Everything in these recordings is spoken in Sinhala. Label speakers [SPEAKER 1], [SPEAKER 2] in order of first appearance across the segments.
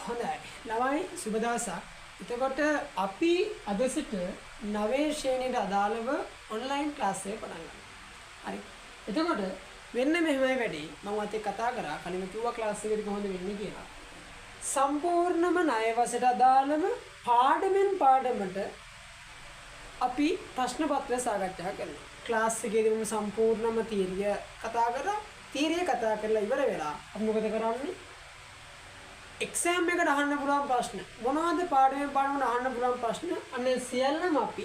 [SPEAKER 1] හොඳයි. ළමයි සුබ දවසක්. එතකොට අපි අද සිට 9 ශ්‍රේණියට අදාළව ඔන්ලයින් ක්ලාස් එක පටන් ගන්නවා. හරි. එතකොට වෙන්න මෙහෙමයි වැඩි. මම අතේ කතා කරා කලින් කිව්වා ක්ලාස් එකේදී කොහොමද වෙන්නේ කියලා. සම්පූර්ණම ණය වසරට අදාළව පාඩමෙන් පාඩමට අපි ප්‍රශ්න පත්‍ර සාකච්ඡා කරනවා. ක්ලාස් එකේදී මම සම්පූර්ණම තියරිය කතා කරා. තියරිය කතා කරලා ඉවර වෙලා අපි මොකද කරන්නේ? එක්සෑම් එකට අහන්න පුළුවන් ප්‍රශ්න මොනවද පාඩමෙන් පාඩමට අහන්න පුළුවන් ප්‍රශ්න අන්න සියල්ලම අපි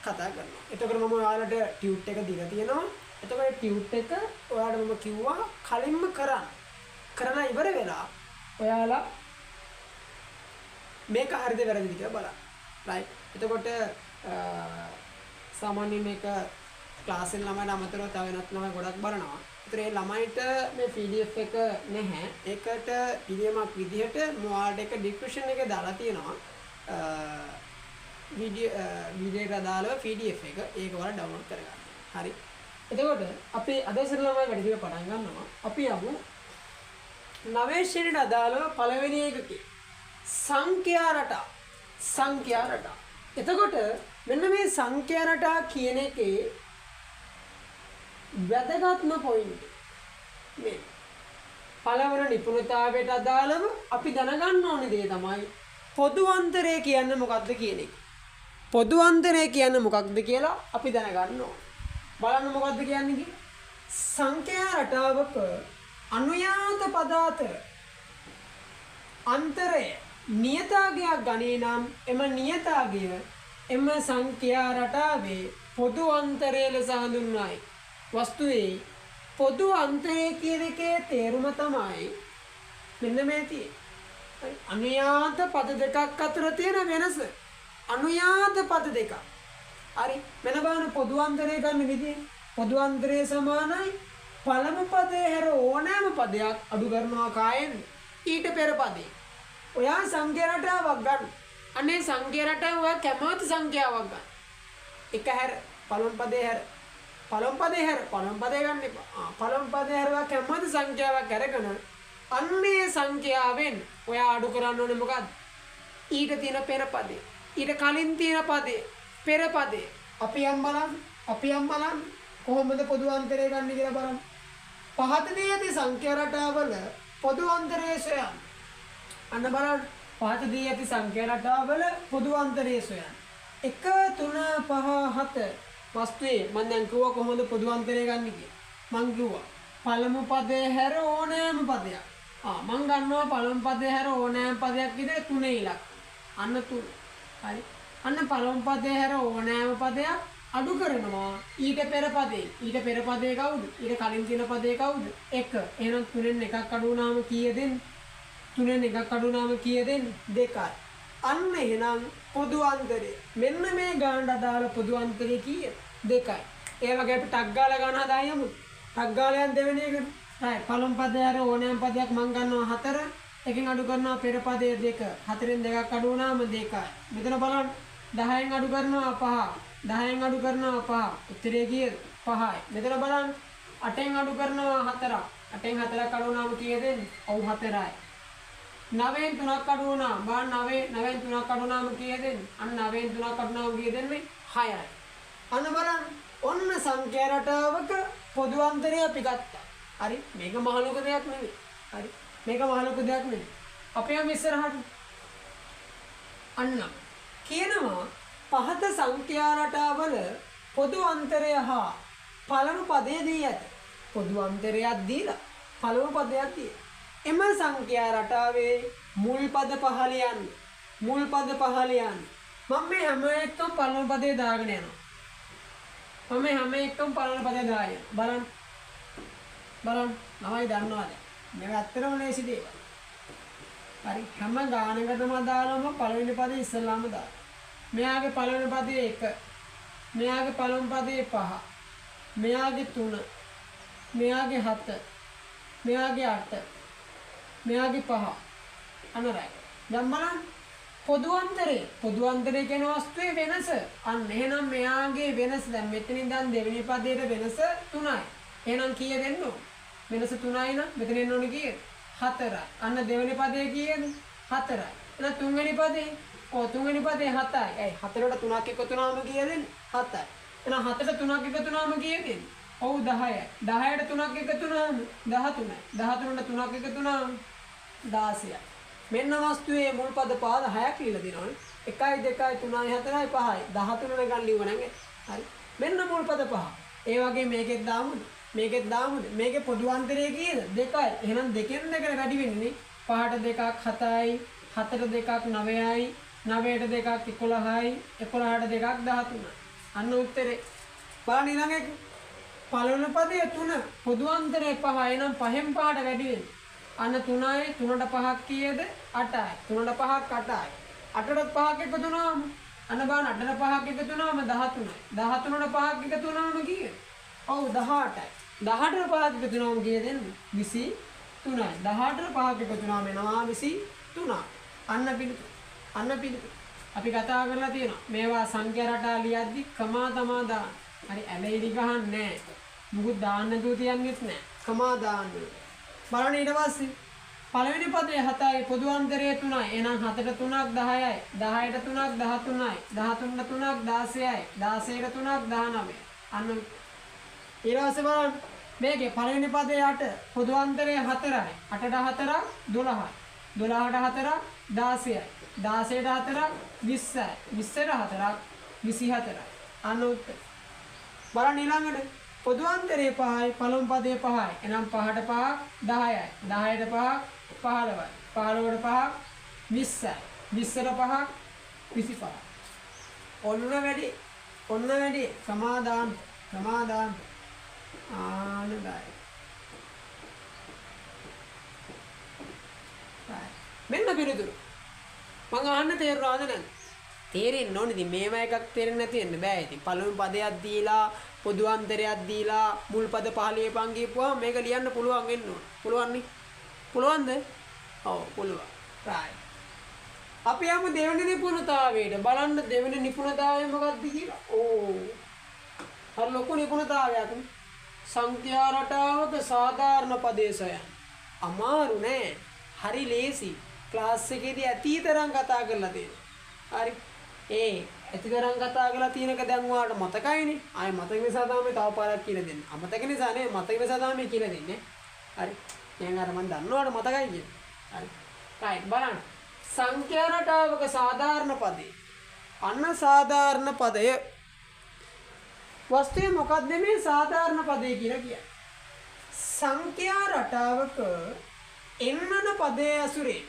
[SPEAKER 1] කතා කරනවා. එතකොට මම ඔයාලට ටියුට් එක දීලා තියෙනවා. එතකොට ටියුට් එක ඔයාලට මම කිව්වා කලින්ම කරලා ඉවර වෙලා ඔයාලා මේක හරිද වැරදිද කියලා බලන්න. රයිට්. එතකොට සාමාන්‍යයෙන් මේක ක්ලාස් එකේ ළමයිට අමතරව තව වෙනත් ළමයි ගොඩක් බලනවා. ඒතර ඒ ළමයිට මේ PDF එක නැහැ. ඒකට පිළියමක් විදිහට මොයාලට එක ඩිස්ක්‍රිප්ෂන් එකේ දාලා තියෙනවා. වීඩියෝ එකට දාලා PDF එක ඒක ඔයාලා ඩවුන්ලෝඩ් කරගන්න. හරි. එතකොට අපි අද ඉස්සර ළමයි වැඩි පටන් ගන්නවා. අපි යමු 9 ශ්‍රේණියට අදාළව පළවෙනි එකකේ සංඛ්‍යා රටා. එතකොට මෙන්න මේ සංඛ්‍යා රටා කියන එකේ වැදගත්ම පොයින්ට් මේ පළවෙනි නිපුණතාවයට අදාළව අපි දැනගන්න ඕනේ දේ තමයි පොදු අන්තරය කියන්නේ මොකක්ද කියන එක. පොදු අන්තරය කියන්නේ මොකක්ද කියලා අපි දැනගන්න ඕනේ. බලන්න මොකක්ද කියන්නේ කි? සංඛ්‍යා රටාවක අනුයාත පද අතර අන්තරය නියතාගයක් ගණේ නම් එම නියතාගය එම සංඛ්‍යා රටාවේ පොදු අන්තරය ලෙස හඳුන්වයි. වස්තුවේ පොදු අන්තරය කියන එකේ තේරුම තමයි මෙන්න මේ තියෙන්නේ. අනුයාත පද දෙකක් අතර තියෙන වෙනස. අනුයාත පද දෙකක්. හරි. මෙන්න බලන්න පොදු අන්තරය ගන්න විදිහ. පොදු අන්තරය සමානයි පළමු පදේ හැර ඕනෑම පදයක් අඩු කරනවා කායෙන් ඊට පෙර පදේ. ඔයා සංඛ්‍යා රටාවක් ගන්න. අනේ සංඛ්‍යා රටාව ඔයා කැමති සංඛ්‍යාවක් ගන්න. එක හැර පළමු පදේ හැර පළමු පදේ ගන්න එපා. පළමු පදේ හැර ඔයා කැමති සංඛ්‍යාවක් අරගෙන අන්නේ සංඛ්‍යාවෙන් ඔයා අඩු කරන්න ඕනේ මොකද්ද? ඊට තියෙන පෙර පදේ. ඊට කලින් තියෙන පදේ. පෙර පදේ. අපි යම් බලන්න. කොහොමද පොදු අන්තරය ගන්න කියලා බලන්න. පහතදී ඇති සංඛ්‍යා රටාවල පොදු අන්තරය සොයන්න. අන්න බලන්න. පහතදී ඇති සංඛ්‍යා රටාවල පොදු අන්තරය සොයන්න. 1 3 5 7 වස්තුවේ මම දැන් කිව්වා කොහොමද පොදු අන්තරය ගන්න කියලා. මං කිව්වා පළමු පදේ හැර ඕනෑම පදයක්. මං ගන්නවා පළමු පදේ හැර ඕනෑම පදයක් විදිහට 3 ඉලක්ක. අන්න 3. හරි. අන්න පළමු පදේ හැර ඕනෑම පදයක් අඩු කරනවා ඊට පෙර පදේ. ඊට පෙර පදේ කවුද? ඊට කලින් තියෙන පදේ කවුද? 1. එහෙනම් 3ෙන් එකක් අඩු වුණාම කීයද දෙන්නේ? 3ෙන් එකක් අඩු වුණාම කීයද දෙන්නේ? 2යි. අන්න එහෙනම් පොදු අන්තරය. මෙන්න මේ ගානට අදාළ පොදු අන්තරය කීයද? 2යි. ඒ වගේ අපි ටක් ගාලා ගන්න හදායමු. ටක් ගාලා යන දෙවෙනි එකට. right. පළමු පදේ හැර ඕනෑම පදයක් මං ගන්නවා 4. එකෙන් අඩු කරනවා පෙර පදේ 2. 4ෙන් දෙකක් අඩු වුණාම 2යි. මෙතන බලන්න 10න් අඩු කරනවා 5. 10න් අඩු කරනවා 5. උත්තරේ කීයද? 5යි. මෙතන බලන්න 8න් අඩු කරනවා 4ක්. 8න් 4ක් අඩු වුණාම කීයද එන්නේ? ඔව් 4යි. 9න් 3ක් අඩු වුණා. බලන්න 9න් 3ක් අඩු වුණාම කීයද එන්නේ? අන්න 9න් 3ක් අඩු වුණාම කීයද එන්නේ? 6යි. අන්න බලන්න ඔන්න සංඛ්‍යා රටාවක පොදු අන්තරය අපි ගත්තා. හරි. මේක මහ ලොකු දෙයක් නෙවෙයි. හරි. මේක මහ ලොකු දෙයක් නෙවෙයි. අපි යමු ඉස්සරහට. අන්න කියනවා පහත සංඛ්‍යා රටාවල පොදු අන්තරය හා පළමු පදයේ දී ඇත. පොදු අන්තරයක් දීලා පළමු පදයක් දී. එම සංඛ්‍යා රටාවේ මුල් පද පහළ යන්න. මම මේ හැම එකම පළමු පදේ දාගෙන යනවා. බලන්න ළමයි දන්නවද? මේක ඇත්තටම ලේසි දෙයක්. හරි. හැම ගානකටම දානම පළවෙනි පදේ ඉස්සෙල්ලාම දාන්න. මෙයාගේ පළවෙනි පදේ 1. මෙයාගේ පළවෙනි පදේ 5. මෙයාගේ 3. මෙයාගේ 7. මෙයාගේ 8. මෙයාගේ 5. අනරයි. දැන් බලන්න පොදු අන්තරය කියන වස්තුවේ වෙනස. අන්න එහෙනම් මෙයාගේ වෙනස දැන් මෙතනින් දැන් දෙවෙනි පදයේ වෙනස 3යි. එහෙනම් කීයද එන්න ඕන? වෙනස 3යි නම් මෙතන එන්න ඕනේ කීයද? 4යි. අන්න දෙවෙනි පදයේ කීයද? 4යි. එහෙනම් තුන්වෙනි පදේ තුන්වෙනි පදේ 7යි. ඇයි 4ට 3ක් එකතු වුණාම කීයද එන්නේ? 7යි. එහෙනම් 7ට 3ක් එකතු වුණාම කීයද එන්නේ? ඔව් 10යි. 10ට 3ක් එකතු වුණාම 13යි. 13ට 3ක් එකතු වුණාම 16යි. මෙන්න වස්තුවේ මුල් පද පාද 6ක් ලියලා දෙනවනේ. 1යි 2යි 3යි 4යි 5යි 13 ගන්න ලියුව නං. හරි. මෙන්න මුල් පද පහ. ඒ වගේ මේකෙත් දාමුද? මේකෙත් දාමුද? මේකේ පොදු අන්තරය කීයද? 2යි. එහෙනම් දෙකෙන් දෙකට වැඩි වෙන්නේ 5ට 2ක් 7යි, 4ට 2ක් 9යි, 9ට 2ක් 11යි, 11ට 2ක් 13යි. අන්න උත්තරේ. බලන්න ඊළඟ එක. පළවෙනි පදයේ 3 පොදු අන්තරය 5. එහෙනම් 5න් 5ට වැඩි වෙන්නේ. අන්න 3යි 3ට 5ක් කීයද? 8යි. 3ට 5ක් 8යි. 8ට 5ක් එකතු වුණාම අන්න බලන්න 8ට 5ක් එකතු වුණාම 13යි. 13ට 5ක් එකතු වුණාම කීයද? ඔව් 18යි. 18ට 5ක් එකතු වුණාම කීයද එන්නේ? 23යි. 18ට 5ක් එකතු වුණාම එනවා 23. අන්න පිළිතුර. අන්න පිළිතුර. අපි කතා කරලා තියෙනවා. මේවා සංඛ්‍යා රටා ලියද්දි කමා තමා දාන්න. හරි ඇලෙයිලි ගහන්නේ නැහැ. මුකුත් දාන්න නැතුව තියන්නෙත් නැහැ. කමා දාන්න. බලන්න ඊට පස්සේ පළවෙනි පදේ 7යි පොදු අන්තරය 3යි. එහෙනම් 7ට 3ක් 10යි. 10ට 3ක් 13යි. 13ට 3ක් 16යි. 16ට 3ක් 19යි. අන්න ඊට පස්සේ බලන්න මේකේ පළවෙනි පදේ 8 පොදු අන්තරය 4යි. 8ට 4ක් 12යි. 12ට 4ක් 16යි. 16ට 4ක් 20යි. 20ට 4ක් 24යි. අන්න උත්තර. බලන්න ඊළඟට පොදු අන්තරේ 5යි පළමු පදේ 5යි. එහෙනම් 5ට 5ක් 10යි. 10ට 5ක් 15යි. 15ට 5ක් 20යි. 20ට 5ක් 25යි. ඔන්න වැඩි. ඔන්න වැඩි. සමාදාන ආනදයි. මෙන්න පිළිතුරු. මං අහන්න තේරුණාද නැද්ද? තේරෙන්න ඕනේ. ඉතින් මේවා එකක් තේරෙන්නේ නැති වෙන්න බෑ. ඉතින් පළවෙනි පදයක් දීලා පොදු අන්තරයක් දීලා මුල් පද 15 පන් කියපුවා මේක ලියන්න පුළුවන් වෙන්න ඕන. පුළුවන් නේ? පුළුවන්ද? ඔව් පුළුවන්. right. අපි යමු දෙවෙනි නිපුණතාවයට. බලන්න දෙවෙනි නිපුණතාවය මොකක්ද කියලා. ඕ. හරි ලොකු නිපුණතාවයක් නේ. සංඛ්‍යා රටාවක සාධාරණ පදේ සොයන්න. අමාරු නෑ. හරි ලේසි. ක්ලාස් එකේදී ඇතිතරම් කතා කරලා තියෙනවා. හරි. ඇතිතරම් කතා කරලා තියෙනක දැන් ඔයාලට මතකයිනේ. ආයෙ මතක නිසා තමයි තව පාරක් කියලා දෙන්නේ. අමතක නිසා නේ මතක නිසා තමයි කියලා දෙන්නේ. හරි. දැන් අර මම දන්නවට මතකයි කියන්නේ. හරි. right බලන්න. සංඛ්‍යා රටාවක සාධාරණ පදේ. අන්න සාධාරණ පදය. වස්තුවේ මොකක්ද මේ සාධාරණ පදේ කියලා කියන්නේ? සංඛ්‍යා රටාවක එන්නන පදයේ ඇසුරේ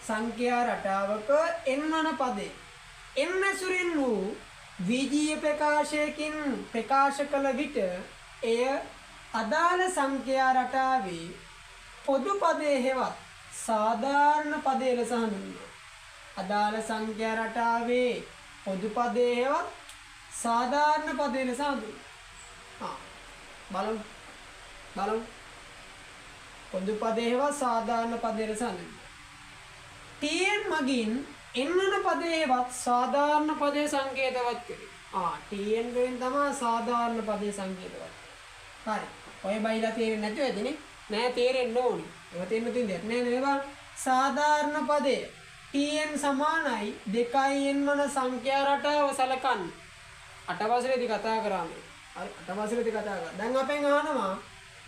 [SPEAKER 1] සංඛ්‍යා රටාවක එන්නන පදේ එන්න ඇසුරින් වූ විජීය ප්‍රකාශයකින් ප්‍රකාශ කළ විට එය අදාළ සංඛ්‍යා රටාවේ පොදු පදයේ හෙවත් සාධාරණ පදයේ ලෙස හඳුන්වනවා. අදාළ සංඛ්‍යා රටාවේ පොදු පදයේ හෙවත් සාධාරණ පදයේ ලෙස හඳුන්වනවා. බලමු. පොදු පදයේ හෙවත් සාධාරණ පදයේ ලෙස හඳුන්වනවා. tn මගින් එන්නන පදයේ හෙවත් සාධාරණ පදයේ සංකේතවත් කරේ. tn වලින් තමයි සාධාරණ පදයේ සංකේතවත්. හරි. ඔය බයිලා තේරෙන්නේ නැතුව ඇදිනේ. නෑ තේරෙන්න ඕනි. ඒක තේරෙන්න තියෙන්නේ නෑ නේද? සාධාරණ පදයේ tn සමානයි 2n වන සංඛ්‍යා රටාව සලකන්න. අටවසරේදී කතා කරාම. හරි අටවසරේදී කතා කරා. දැන් අපෙන් අහනවා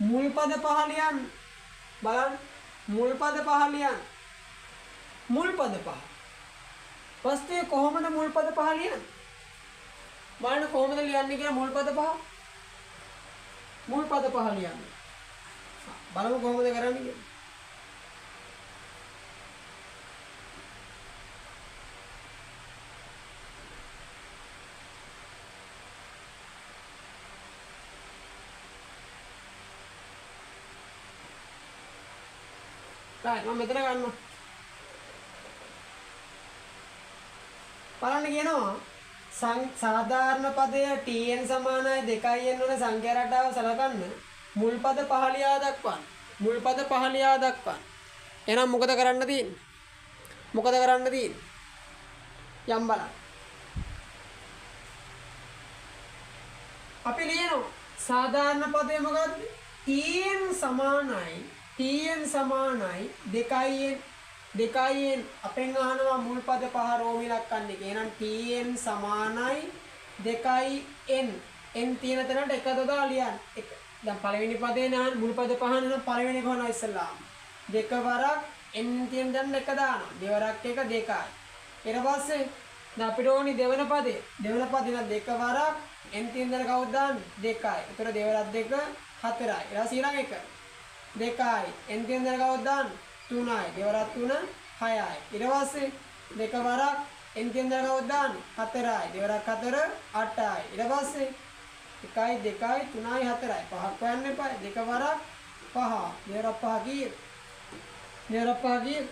[SPEAKER 1] මුල් පද පහ ලියන්න. බලන්න මුල් පද පහ ලියන්න. මුල් පද පහ. වස්තුවේ කොහොමද මුල් පද පහ ලියන්නේ? බලන්න කොහොමද ලියන්නේ කියලා මුල් පද පහ. මුල් පද පහ ලියන්නේ. බලමු කොහොමද කරන්නේ කියලා. මම මෙතන ගන්නවා. බලන්න කියනවා සාධාරණ පදයේ tn සමානයි 2n වන සංඛ්‍යා රටාව සලකන්න මුල් පද පහ ලියා දක්වන්න. මුල් පද පහ ලියා දක්වන්න. එහෙනම් මොකද කරන්න තියෙන්නේ? යම් බලන්න. අපි ලියනවා සාධාරණ පදේ මොකද්ද? tn සමානයි 2n දෙකයි n අපෙන් අහනවා මුල් පද පහ රෝම ඉලක්කන්නේ. එහෙනම් tn සමානයි දෙකයි n. n තියෙන තැනට එක දොඩා ලියන්න. දැන් පළවෙනි පදේ නාන මුල් පද පහ නම් පළවෙනි එක හොනවා ඉස්සල්ලාම. දෙක වරක් n තියෙන තැන එක දානවා. දෙවරක් එක දෙකයි. ඊට පස්සේ දැන් අපිට ඕනි දෙවන පදේ. දෙවන පදේ නම් දෙක වරක් n තියෙන තැන කවුද දාන්නේ? දෙකයි. ඒතර දෙවරක් දෙක හතරයි. ඊට පස්සේ ඊළඟ එක දෙකයි. n තියෙන තැන කවුද දාන්නේ? 3යි. දෙවරක් 3 6යි. ඊට පස්සේ දෙක වරක් n තියෙන තැන කවුද දාන්නේ? 4යි. දෙවරක් 4 8යි. ඊට පස්සේ 1යි 2යි 3යි 4යි. පහක් හොයන්න එපා. දෙක වරක් 5. දෙවරක් 5 කීයද? දෙවරක් 5 කීයද?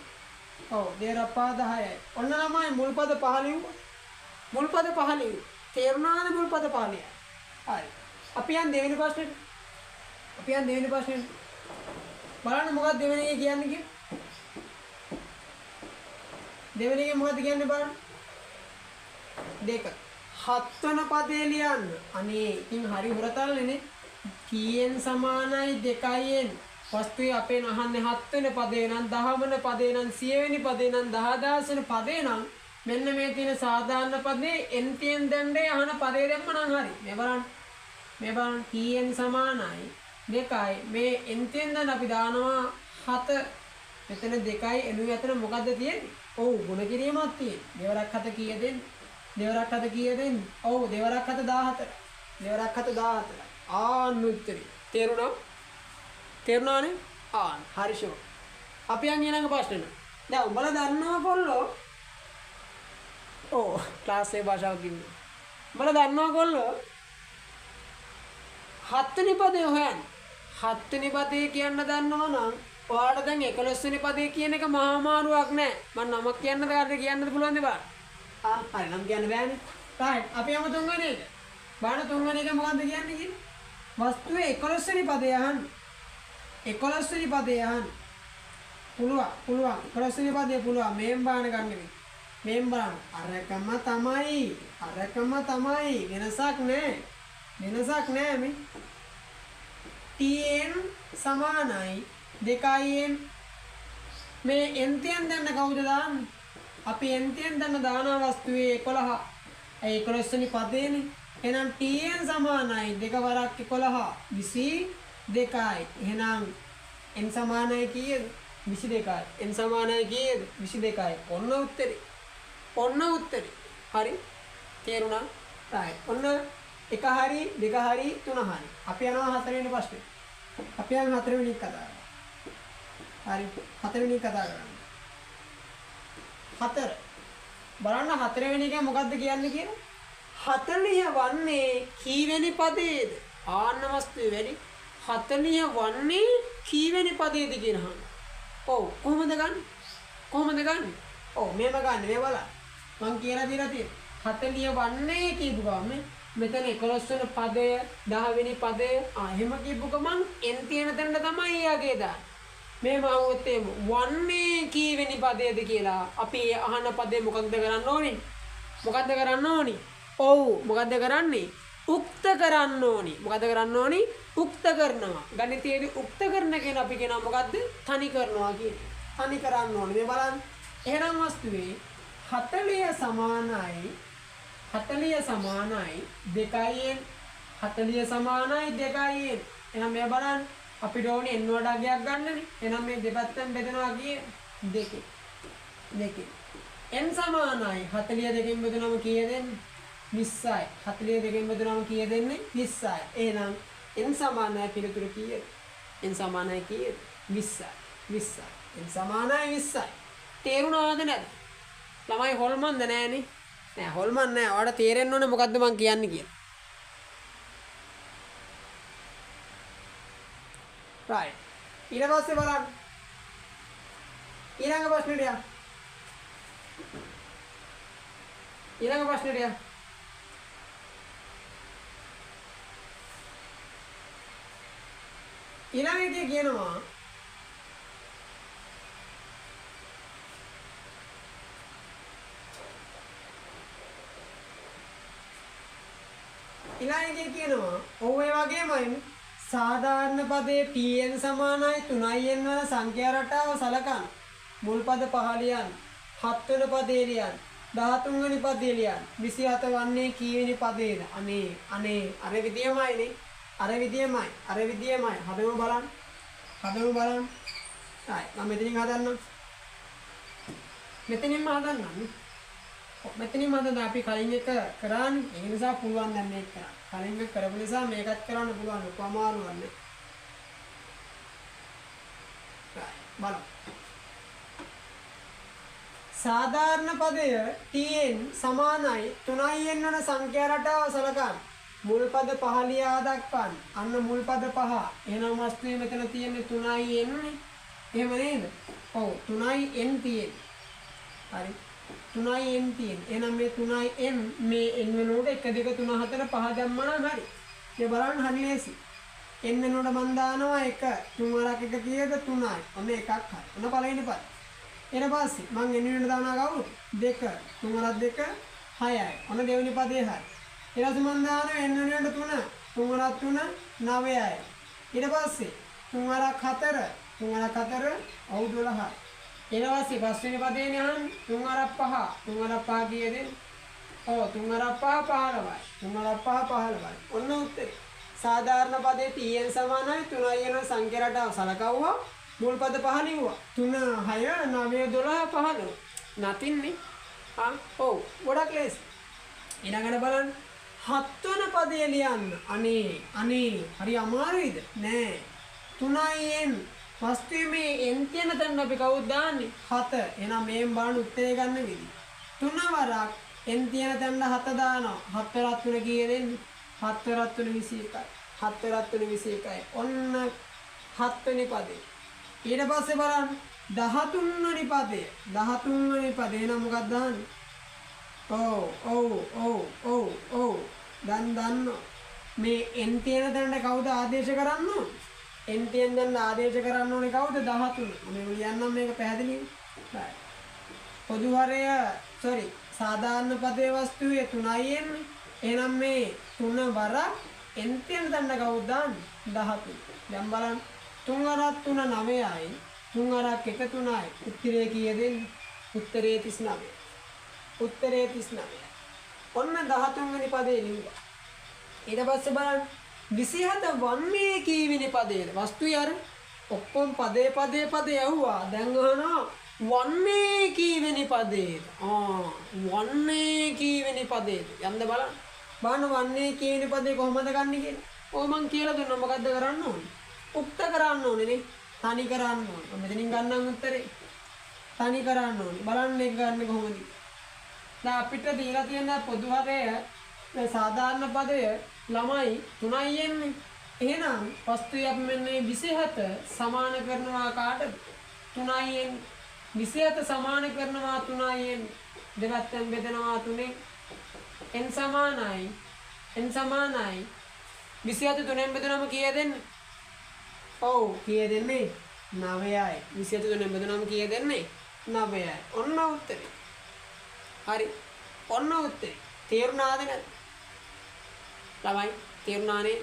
[SPEAKER 1] ඔව් දෙවරක් 5 10යි. ඔන්න ළමයි මුල් පද 5 ලියුවා. මුල් පද 5 ලියුවා. තේරුණාද මුල් පද 5 ලියන්න? හරි. අපි යන් දෙවෙනි ප්‍රශ්නෙට. බලන්න මොකක්ද දෙවෙනි එක කියන්නේ කිව්වේ? දෙවෙනි එක මොකක්ද කියන්නේ බලන්න. දෙක. 7 වෙනි පදේ ලියන්න. අනේ ඉතින් හරි හොරතල්නේ. tn සමානයි 2n. වස්තුවේ අපේ අහන්නේ 7 වෙනි පදේ නම් 10 වෙනි පදේ නම් 100 වෙනි පදේ නම් 10000 වෙනි පදේ නම් මෙන්න මේ තියෙන සාධාරණ පදේ n tn දණ්ඩේ අහන පදේ දැම්ම නම් හරි. මේ බලන්න tn සමානයි 2යි. මේ n tn දැන් අපි දානවා 7. මෙතන 2යි එළුවේ අතර මොකද්ද තියෙන්නේ? ඔව් ගුණ කිරීමක් තියෙන්නේ. දෙවරක් 7 කීයද දෙන්නේ? දෙවරක් 7 කීයද දෙන්නේ? ඔව් දෙවරක් 7 14. දෙවරක් 7 14. ආන්න උත්තරේ. තේරුණානේ? හරි ෂෝ. අපි යන් ඊළඟ ප්‍රශ්නෙට. දැන් උඹලා දන්නවා කොල්ලෝ? ඔව් ක්ලාස් එකේ භාෂාවක් ඉන්නේ. උඹලා දන්නවා කොල්ලෝ? 7 වෙනි පදේ හොයන්න. 7 වෙනි පදේ කියන්න දන්නවා නම් ඔයාලට දැන් 11 වෙනි පදේ කියන එක මහා අමාරුවක් නෑ. මම නමක් කියන්නද කාටද කියන්නද පුළුවන්ද බලන්න. හරි නම් කියන්න බෑනේ. රයිට්. අපි යමු 3 වෙනි එක. බලන්න 3 වෙනි එක මොකද්ද කියන්නේ කියන්නේ? වස්තුවේ 11 වෙනි පදේ අහන්න. 11 වෙනි පදේ අහන්න. පුළුවන්. 11 වෙනි පදේ පුළුවන්. මේම් බාන ගන්න නෙමෙයි. මේම් බලන්න. අරකම තමයි. වෙනසක් නෑ මේ. tn සමානයි 2n. මේ n තියන් දැන්න කවුද දාන්නේ? අපි n තියන් දැන්න දාන වස්තුවේ 11. ඒ 11 වෙනි පදේනේ. එහෙනම් tn සමානයි 2 වරක් 11 22යි. එහෙනම් n සමානයි කීයද? 22යි. n සමානයි කීයද? 22යි. ඔන්න උත්තරේ. හරි? තේරුණා? right. ඔන්න 1 හරි 2 හරි 3 හරි. අපි යනවා 4 වෙනි ප්‍රශ්නෙට. අපි යන් 4 වෙනි එක කතා කරමු. හරි 4 වෙනි එක කතා කරමු. 4. බලන්න 4 වෙනි එක මොකද්ද කියන්නේ කියලා? 40 වන්නේ කීවෙනි පදයේද? ආන්න වස්තුවේ වැඩි 40 වන්නේ කීවෙනි පදයේද කියන අහන්න. ඔව් කොහොමද ගන්න? ඔව් මේව ගන්න මේ බලන්න. මං කියලා දීලා තියෙනවා. 40 වන්නේ කියපු ගමන් මෙතන 11 වෙනි පදය 10 වෙනි පදය එහෙම කියපු ගමන් n තියෙන තැනට තමයි යාගේ දාන්නේ. මේ මහවොත් එමු වන්නේ කීවෙනි පදයේද කියලා අපි අහන පදේ මොකක්ද කරන්න ඕනේ? ඔව් මොකද්ද කරන්නේ? උක්ත කරන්න ඕනේ. උක්ත කරනවා. ගණිතයේදී උක්ත කරන කියන අපි කියනවා මොකද්ද? තනි කරනවා කියන්නේ. තනි කරන්න ඕනේ. මේ බලන්න. එහෙනම් වස්තුවේ 40 සමානයි 2n. 40 සමානයි 2n. එහෙනම් මේ බලන්න අපිට ඕනේ n වඩා ගයක් ගන්නනේ. එහෙනම් මේ දෙපැත්තෙන් බෙදනවා කියන්නේ 2. n සමානයි 42කින් බෙදුනම කීයද දෙන්නේ? 20යි. 42කින් බෙදුනම කීයද දෙන්නේ? 20යි. එහෙනම් n සමානයි පිළිතුරු කීයද? n සමානයි කීයද? 20යි. n සමානයි 20යි. තේරුණාද නැද්ද? ළමයි හොල්මන්ද නෑනේ? නෑ හොල්මන් නෑ. ඔයාලට තේරෙන්න ඕනේ මොකද්ද මං කියන්නේ කියලා. right. ඊට පස්සේ බලන්න. ඊළඟ ප්‍රශ්නෙට යන්න. ඊළඟ එකේ කියනවා ඔව් ඒ වගේමයි සාධාරණ පදයේ tn සමානයි 3n වන සංඛ්‍යා රටාව සලකන්න. මුල් පද 5 ලියන්න. 7 වෙනි පදේ ලියන්න. 13 වෙනි පදේ ලියන්න. 27 වන්නේ කීවෙනි පදේද? අනේ අර විදියමයිනේ. අර විදියමයි. හදමු බලන්න. හරි මම මෙතනින් හදන්නම්. මෙතනින්ම හදන්නම්. මෙතනින්ම හදන්න අපි කලින් එක කරානේ. ඒ නිසා පුළුවන් දැන් මේක කරන්න. කලින් එක කරපු නිසා මේකත් කරන්න පුළුවන්. කොමාරු වන්නේ. බලන්න. සාධාරණ පදය tn සමානයි 3n වන සංඛ්‍යා රටාව සලකන්න. මුල් පද 5 ලියා දක්වන්න. අන්න මුල් පද 5. එහෙනම් වස්තුවේ මෙතන තියෙන්නේ 3n නේ. එහෙම නේද? ඔව් 3n තියෙන්නේ. හරි. 3n තියෙන්නේ. එහෙනම් මේ 3n මේ n වෙනකොට 1 2 3 4 5 දැම්මම හරි. මේ බලන්න හරි ලේසි. n වෙනකොට මම දානවා 1. 3 වරක් 1 කීයද 3යි. ඔන්න එකක් හරි. ඔන්න පළවෙනි පද. ඊට පස්සේ මම n වෙනකොට දානවා කවුද? 2. 3 වරක් 2 6යි. ඔන්න දෙවෙනි පදේ හරි. ඊට පස්සේ මම දානවා n වෙනකොට 3. 3 වරක් 3 9යි. ඊට පස්සේ 3 වරක් 4 3 වරක් 4 ඔව් 12යි. ඊට පස්සේ පස්වෙනි පදේනේ අහන්නේ 3 වරක් 5 3 වරක් 5 කීයද? ඔව් 3 වරක් 5 15යි. 3 වරක් 5 15යි. ඔන්න උත්තරේ. සාධාරණ පදේ tn සමානයි 3i යන සංඛ්‍යා රටාව සලකවුවා. මුල් පද 5 ලිව්වා. 3 6 9 12 15. නැතින්නේ. ඔව් ගොඩක් ලේසි. ඊළඟට බලන්න 7 වෙනි පදේ ලියන්න. අනේ හරි අමාරුයිද? නෑ. 3n වස්තුවේ මේ n තියෙන තැන අපි කවුද දාන්නේ? 7. එහෙනම් මේන් බලන්න උත්තරේ ගන්න විදි. 3 වරක් n තියෙන තැන 7 දානවා. 7 වරක් 3 කීයද එන්නේ? 7 වරක් 3 21යි. 7 වරක් 3 21යි. ඔන්න 7 වෙනි පදේ. ඊට පස්සේ බලන්න 13 වෙනි පදේ. 13 වෙනි පදේ නම් මොකක්ද දාන්නේ? ඔව්. දැන් දන්නෝ. මේ n තියෙන තැනට කවුද ආදේශ කරන්න ඕනේ? n තියෙන තැනට ආදේශ කරන්න ඕනේ කවුද? 13. මම ලියන්නම් මේක පැහැදිලිව. පොදු හරය සාධාරණ පදයේ වස්තුවේ 3i එන්නේ. එහෙනම් මේ 3 වරක් n තියෙන තැනට කවුද දාන්නේ? 13. දැන් බලන්න 3 වරක් 3 9යි. 3 වරක් 1 3යි. උත්තරේ කීයද එන්නේ? උත්තරේ 39. උත්තරේ 39. ඔන්න 13 වෙනි පදේ ලියුවා. ඊට පස්සේ බලන්න 27 වන්නේ කීවෙනි පදේද? වස්තුවේ අර ඔක්කොම පදේ ඇහුවා. දැන් අහනවා වන්නේ කීවෙනි පදේද? වන්නේ කීවෙනි පදේද? යන්න බලන්න. බලන්න වන්නේ කීවෙනි පදේ කොහොමද ගන්නෙ කියලා. ඔය මං කියලා දුන්නා මොකද්ද කරන්න ඕනේ? උක්ත කරන්න ඕනේ නේ. තනි කරන්න ඕනේ. මම මෙතනින් ගන්නම් උත්තරේ. තනි කරන්න ඕනේ. බලන්න ඒක ගන්න කොහොමද? දැන් අපිට දීලා තියෙන පොදු හරය මේ සාධාරණ පදය ළමයි 3i එන්නේ. එහෙනම් වස්තුවේ අපි මෙන්න 27 සමාන කරනවා කාටද? 3i එන්නේ. 27 සමාන කරනවා 3i එන්නේ. දෙපැත්තෙන් බෙදනවා 3ෙන්. n සමානයි 27 3ෙන් බෙදුනම කීයද එන්නේ? ඔව් කීයද එන්නේ? 9යි. 27 3ෙන් බෙදුනම කීයද එන්නේ? 9යි. ඔන්න උත්තරේ. හරි. ඔන්න උත්තරේ. තේරුණාද නැද්ද? ළමයි තේරුණානේ?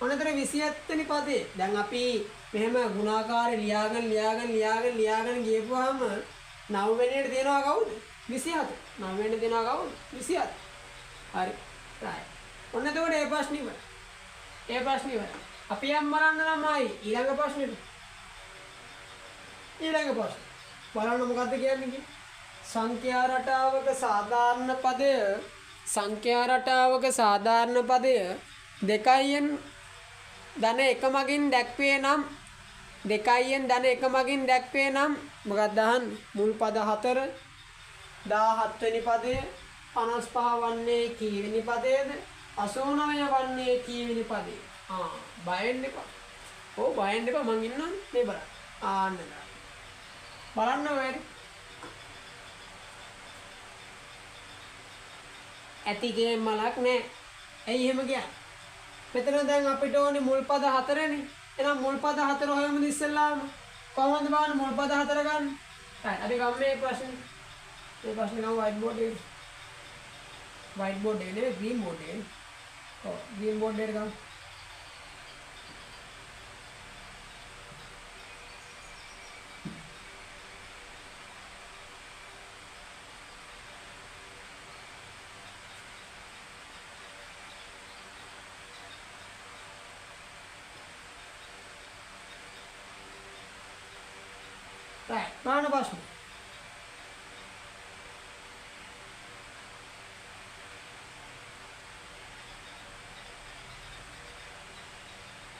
[SPEAKER 1] ඔන්නතර 27 වෙනි පදේ. දැන් අපි මෙහෙම ගුණාකාරය ලියාගෙන ගියපුවාම 9 වෙනියට දෙනවා කවුද? 27. 9 වෙනියට දෙනවා කවුද? 27. හරි. right. ඔන්න එතකොට ඒ ප්‍රශ්නේ ඉවරයි. අපි යම් බලන්න ළමයි ඊළඟ ප්‍රශ්නෙට. බලන්න මොකද්ද කියන්නේ? සංඛ්‍යා රටාවක සාධාරණ පදය 2n ධන 1 මගින් දැක්වේ නම් මොකක්ද අහන්නේ? මුල් පද 4 17 වෙනි පදය 55 වන්නේ කීවෙනි පදයේද? 89 වන්නේ කීවෙනි පදේ? බය වෙන්න එපා. මං ඉන්නවා මේ බලන්න. බලන්න ඔය ඇතිගේ මලක් නෑ. ඇයි එහෙම කියන්නේ? මෙතන දැන් අපිට ඕනේ මුල් පද 4නේ. එහෙනම් මුල් පද 4 හොයමුද ඉස්සෙල්ලාම? කොහොමද බලන්න මුල් පද 4 ගන්න? හරි. අපි ගමු මේ ප්‍රශ්නේ. මේ ප්‍රශ්නේ ගමු white board එකේ. white board එකේ නෙවෙයි green board එකේ. green board එකට ගමු. right බලන්න ප්‍රශ්න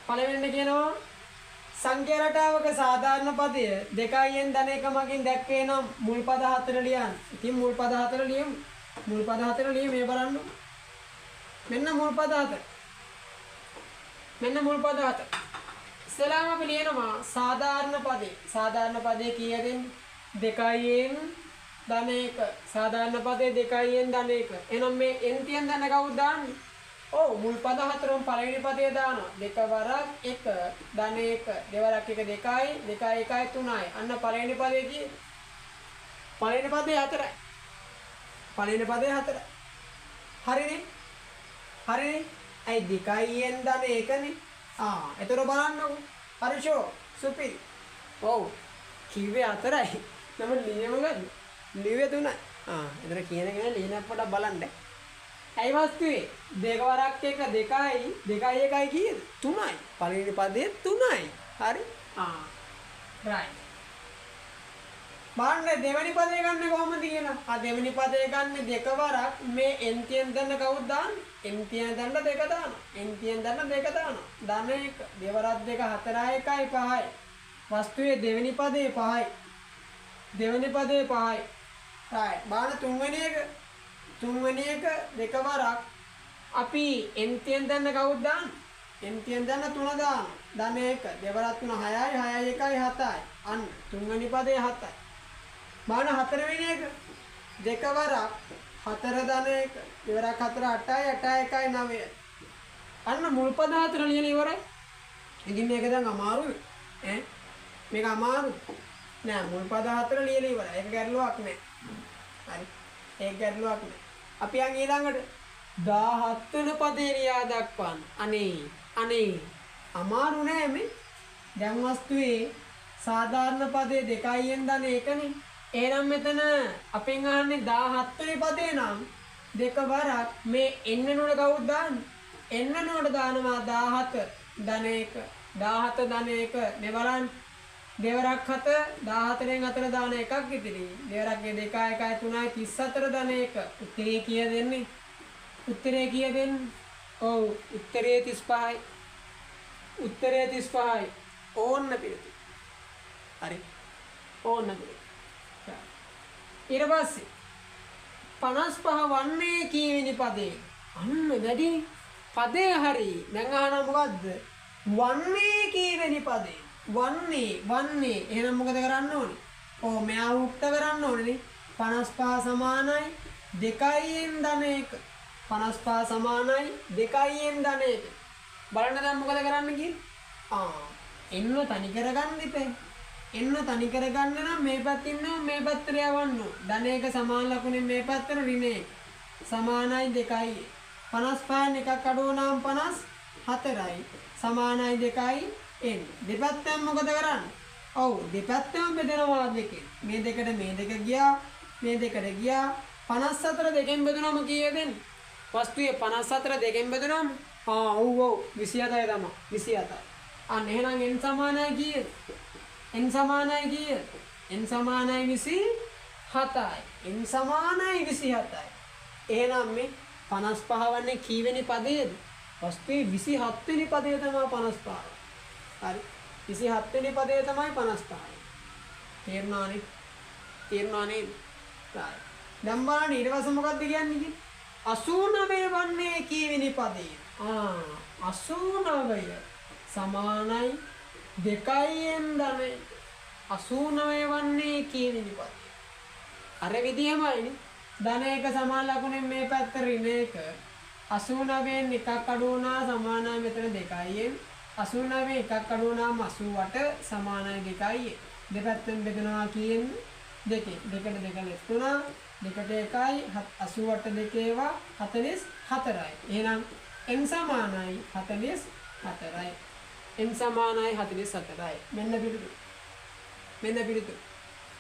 [SPEAKER 1] පළවෙනි කියනවා සංඛ්‍යා රටාවක සාධාරණ පදය 2න් ධන 1 මගින් දැක්වේ නම් මුල් පද 4 ලියන්න. ඉතින් මුල් පද 4 ලියමු. මුල් පද 4 ලියමු මේ බලන්න. මෙන්න මුල් පද 4. මෙන්න මුල් පද 4. ඉස්සෙල්ලාම අපි ලියනවා සාධාරණ පදේ. සාධාරණ පදේ කීයද? 2න් ධන 1. සාධාරණ පදේ 2න් ධන 1. එහෙනම් මේ n තියන ධන කවුද දාන්නේ? ඔව් මුල් පද 4ම පළවෙනි පදේ දානවා. 2 වරක් 1 ධන 1 දෙවරක් 1 2යි 2 1යි 3යි. අන්න පළවෙනි පදේ කීයද? පළවෙනි පදේ 4යි. පළවෙනි පදේ 4යි. හරිනේ? හරිනේ? අයි 2න් ධන 1නේ. එතකොට බලන්නකො. හරිෂෝ සුපි. ඔව් කිව්වේ 4යි. නම් ලියමු ගන්න. ලියුවේ 3යි. එතන කියන කෙනා ලියන පොඩක් බලන්න. ඇයි වස්තුවේ 2 වරක් 1 2යි 2යි 1යි කීයද 3යි පළවෙනි පදේ 3යි හරි right බලන්න දෙවෙනි පදේ ගන්න කොහොමද කියලා දෙවෙනි පදේ ගන්න 2 වරක් මේ n තියන දන්න කවුද දාන්නේ n තියන දන්න 2 දානවා n තියන දන්න 2 දානවා ධන 1 දෙවරක් 2 4යි 1යි 5යි වස්තුවේ දෙවෙනි පදේ 5යි දෙවෙනි පදේ 5යි right බලන්න තුන්වෙනි එක තුන්වෙනි එක 2 වරක් අපි n තියන දන්න කවුද දාන්නේ n තියන දන්න 3 දානවා ධන 1 දෙවරක් 3 6යි 6යි 1යි 7යි අන්න තුන්වෙනි පදේ 7යි බලන්න හතරවෙනි එක 2 වරක් 4 ධන 1 දෙවරක් 4 8යි 8යි 1යි 9යි අන්න මුල් පද 4 ලියලා ඉවරයි ඉතින් මේක දැන් අමාරුයි ඈ මේක අමාරු නෑ මුල් පද 4 ලියලා ඉවරයි ඒක ගැටලුවක් නෑ හරි ඒක ගැටලුවක් නෑ අපි යන් ඊළඟට 17 වෙනි පදේ ලියා දක්වන්න. අනේ අමාරු නෑ මේ. දැන් වස්තුවේ සාධාරණ පදේ 2න් ධන 1නේ. එහෙනම් මෙතන අපෙන් අහන්නේ 17 වෙනි පදේ නම් 2 වරක් මේ n වෙනුවට කවුද දාන්නේ? n වෙනුවට දානවා 17 ධන 1. 17 ධන 1 මේ බලන්න. දෙවරක් 7 14න් 4 දාන එකක් ඉතිරි. දෙවරක් 2 1යි 3යි 34 ධන 1. උත්තරේ කීයද දෙන්නේ? උත්තරේ කීයද දෙන්නේ? ඔව් උත්තරේ 35යි. උත්තරේ 35යි. ඕන්න පිළිතුර. හරි. ඕන්න පිළිතුර. ඊට පස්සේ 55 වන්නේ කීවෙනි පදේ? අන්න වැඩි. පදේ හරි. දැන් අහනවා මොකද්ද? වන්නේ කීවෙනි පදේ? වන්නේ එහෙනම් මොකද කරන්න ඕනේ? ඔව් මෙයා උක්ත කරන්න ඕනේ 55 සමානයි 2න් ධන 1 55 සමානයි 2න් ධන 1 බලන්න දැන් මොකද කරන්න කියන්නේ? එන්න තනි කරගන්න ඉපේ එන්න තනි කරගන්න නම් මේ පැත්තින් මේ පැත්තට යවන්න ධන 1 සමාන ලකුණෙන් මේ පැත්තට ඍණ 1 සමානයි 2යි 55 එකක් අඩු වුණාම 54යි සමානයි 2යි n දෙපැත්තෙන් මොකද කරන්නේ? ඔව් දෙපැත්තෙම බෙදනවා දෙකෙන්. මේ දෙකට මේ දෙක ගියා, මේ දෙකට ගියා. 54 දෙකෙන් බෙදුනම කීයද දෙන්නේ? වස්තුවේ 54 දෙකෙන් බෙදුනම ඔව් 27යි තමයි. 27. අන්න එහෙනම් n සමානයි කීයද? n සමානයි කීයද? n සමානයි 27යි. n සමානයි 27යි. එහෙනම් මේ 55 වන්නේ කීවෙනි පදයේද? වස්තුවේ 27 වෙනි පදය තමයි 55. හරි 27 වෙනි පදේ තමයි 55. තේරුණානේ? තේරුණානේ? right. දැන් බලන්න ඊට පස්සේ මොකක්ද කියන්නේ? 89 වන්නේ කීවෙනි පදේ? 89 සමානයි 2න් ධන 89 වන්නේ කීවෙනි පදේ? අර විදිහමයිනේ. ධන 1 සමාන ලකුණෙන් මේ පැත්ත ඍණ 1. 89න් එකක් අඩු වුණා සමානයි මෙතන 2යි. 89 එකක් අඩු වුණාම 88 සමානයි 2යි. දෙපැත්තෙන් බෙදනවා කියන්නේ දෙකෙන්. දෙකට 2 ලෙස් 3 දෙකට 1යි 88 දෙකේවා 44යි. එහෙනම් n සමානයි 44යි. n සමානයි 44යි. මෙන්න පිළිතුර. මෙන්න පිළිතුර.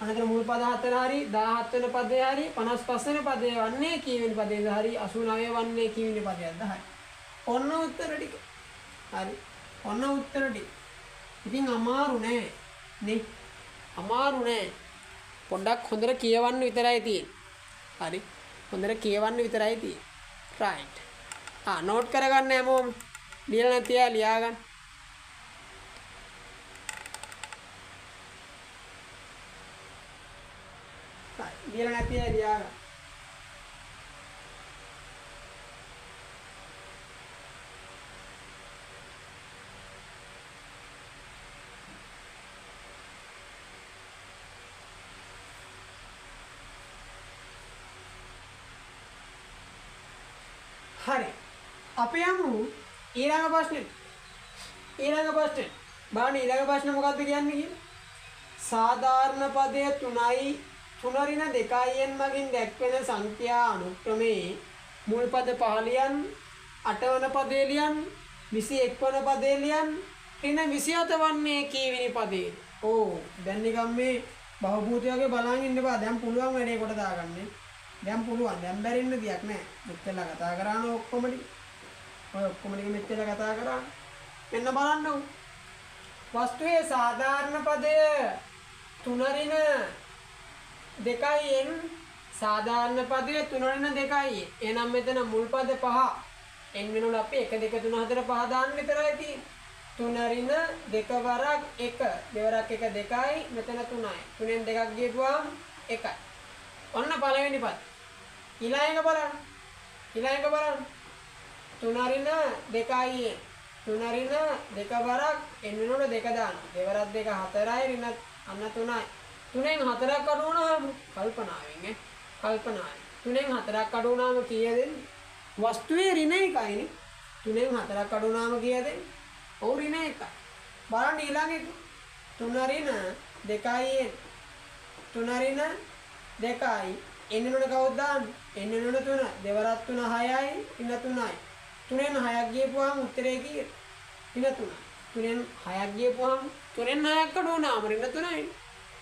[SPEAKER 1] අනතර මුල් පද 4 හරි 17 වෙනි පදේ හරි 55 වෙනි පදේ වන්නේ කීවෙනි පදේද හරි 89 වන්නේ කීවෙනි පදයක්ද හරි. ඔන්න උත්තර ටික. හරි. ඔන්න උත්තර ටික. ඉතින් අමාරු නෑ නේ. අමාරු නෑ. පොඩ්ඩක් හොඳට කියවන්න විතරයි තියෙන්නේ. හරි. හොඳට කියවන්න විතරයි තියෙන්නේ. right. නෝට් කරගන්න හැමෝම. ලියලා නැති අය ලියා ගන්න. ලියලා නැති අය ලියා ගන්න. හරි. අපි යමු ඊළඟ ප්‍රශ්නෙට. ඊළඟ ප්‍රශ්නේ. බලන්න ඊළඟ ප්‍රශ්නේ මොකක්ද කියන්නේ කියලා. සාධාරණ පදය 3යි 3 ඍණ 2යින් මගින් දැක්වෙන සංඛ්‍යා අනුක්‍රමයේ මුල් පද 5 ලියන්න, 8 වන පදේ ලියන්න, 21 වන පදේ ලියන්න, ඍණ 27 වන්නේ කීවෙනි පදේද? දැන් නිකන් මේ බහූභූතය වගේ බලන් ඉන්න බා. දැන් පුළුවන් වැඩේ කොට දාගන්න. දැන් පුළුවන්. දැන් බැරින්න දෙයක් නැහැ. මෙච්චර කතා කරාන ඔක්කොම ටික. ඔය ඔක්කොම ටික මෙච්චර කතා කරා. මෙන්න බලන්නකො. වස්තුවේ සාධාරණ පදය 3 ඍණ 2යින් සාධාරණ පදය 3 ඍණ 2යි. එහෙනම් මෙතන මුල් පද 5 එන් වෙනුල අපි 1 2 3 4 5 දාන්න විතරයි තියෙන්නේ. 3 ඍණ 2 වරක් 1 දෙවරක් 1 2යි මෙතන 3යි. 3ෙන් 2ක් ගියපුවාම 1යි. ඔන්න පළවෙනි පද. ඊළඟ බලන්න. 3 ඍණ 2යි 3 ඍණ 2 වරක් එන් වෙනුල 2 දානවා. දෙවරක් 2 4යි ඍණ අන්න 3යි. 3ෙන් 4ක් අඩු වුණාම කල්පනාවෙන් කල්පනාවෙන් 3ෙන් 4ක් අඩු වුණාම කීයද එන්නේ? වස්තුවේ ඍණ 1යිනේ. 3ෙන් 4ක් අඩු වුණාම කීයද එන්නේ? ඔව් ඍණ 1යි. බලන්න ඊළඟ එක. 3 ඍණ 2යි 3 ඍණ 2යි එන්න වෙනුල කවුද දාන්නේ? එන්න වෙනුල 3 දෙවරක් 3 6යි ඍණ 3යි. 3ෙන් 6ක් ගියපුවාම උත්තරේ කීයද? ඍණ 3යි. 3ෙන් 6ක් ගියපුවාම 3ෙන් 6ක් අඩු වුණාම ඍණ 3යි.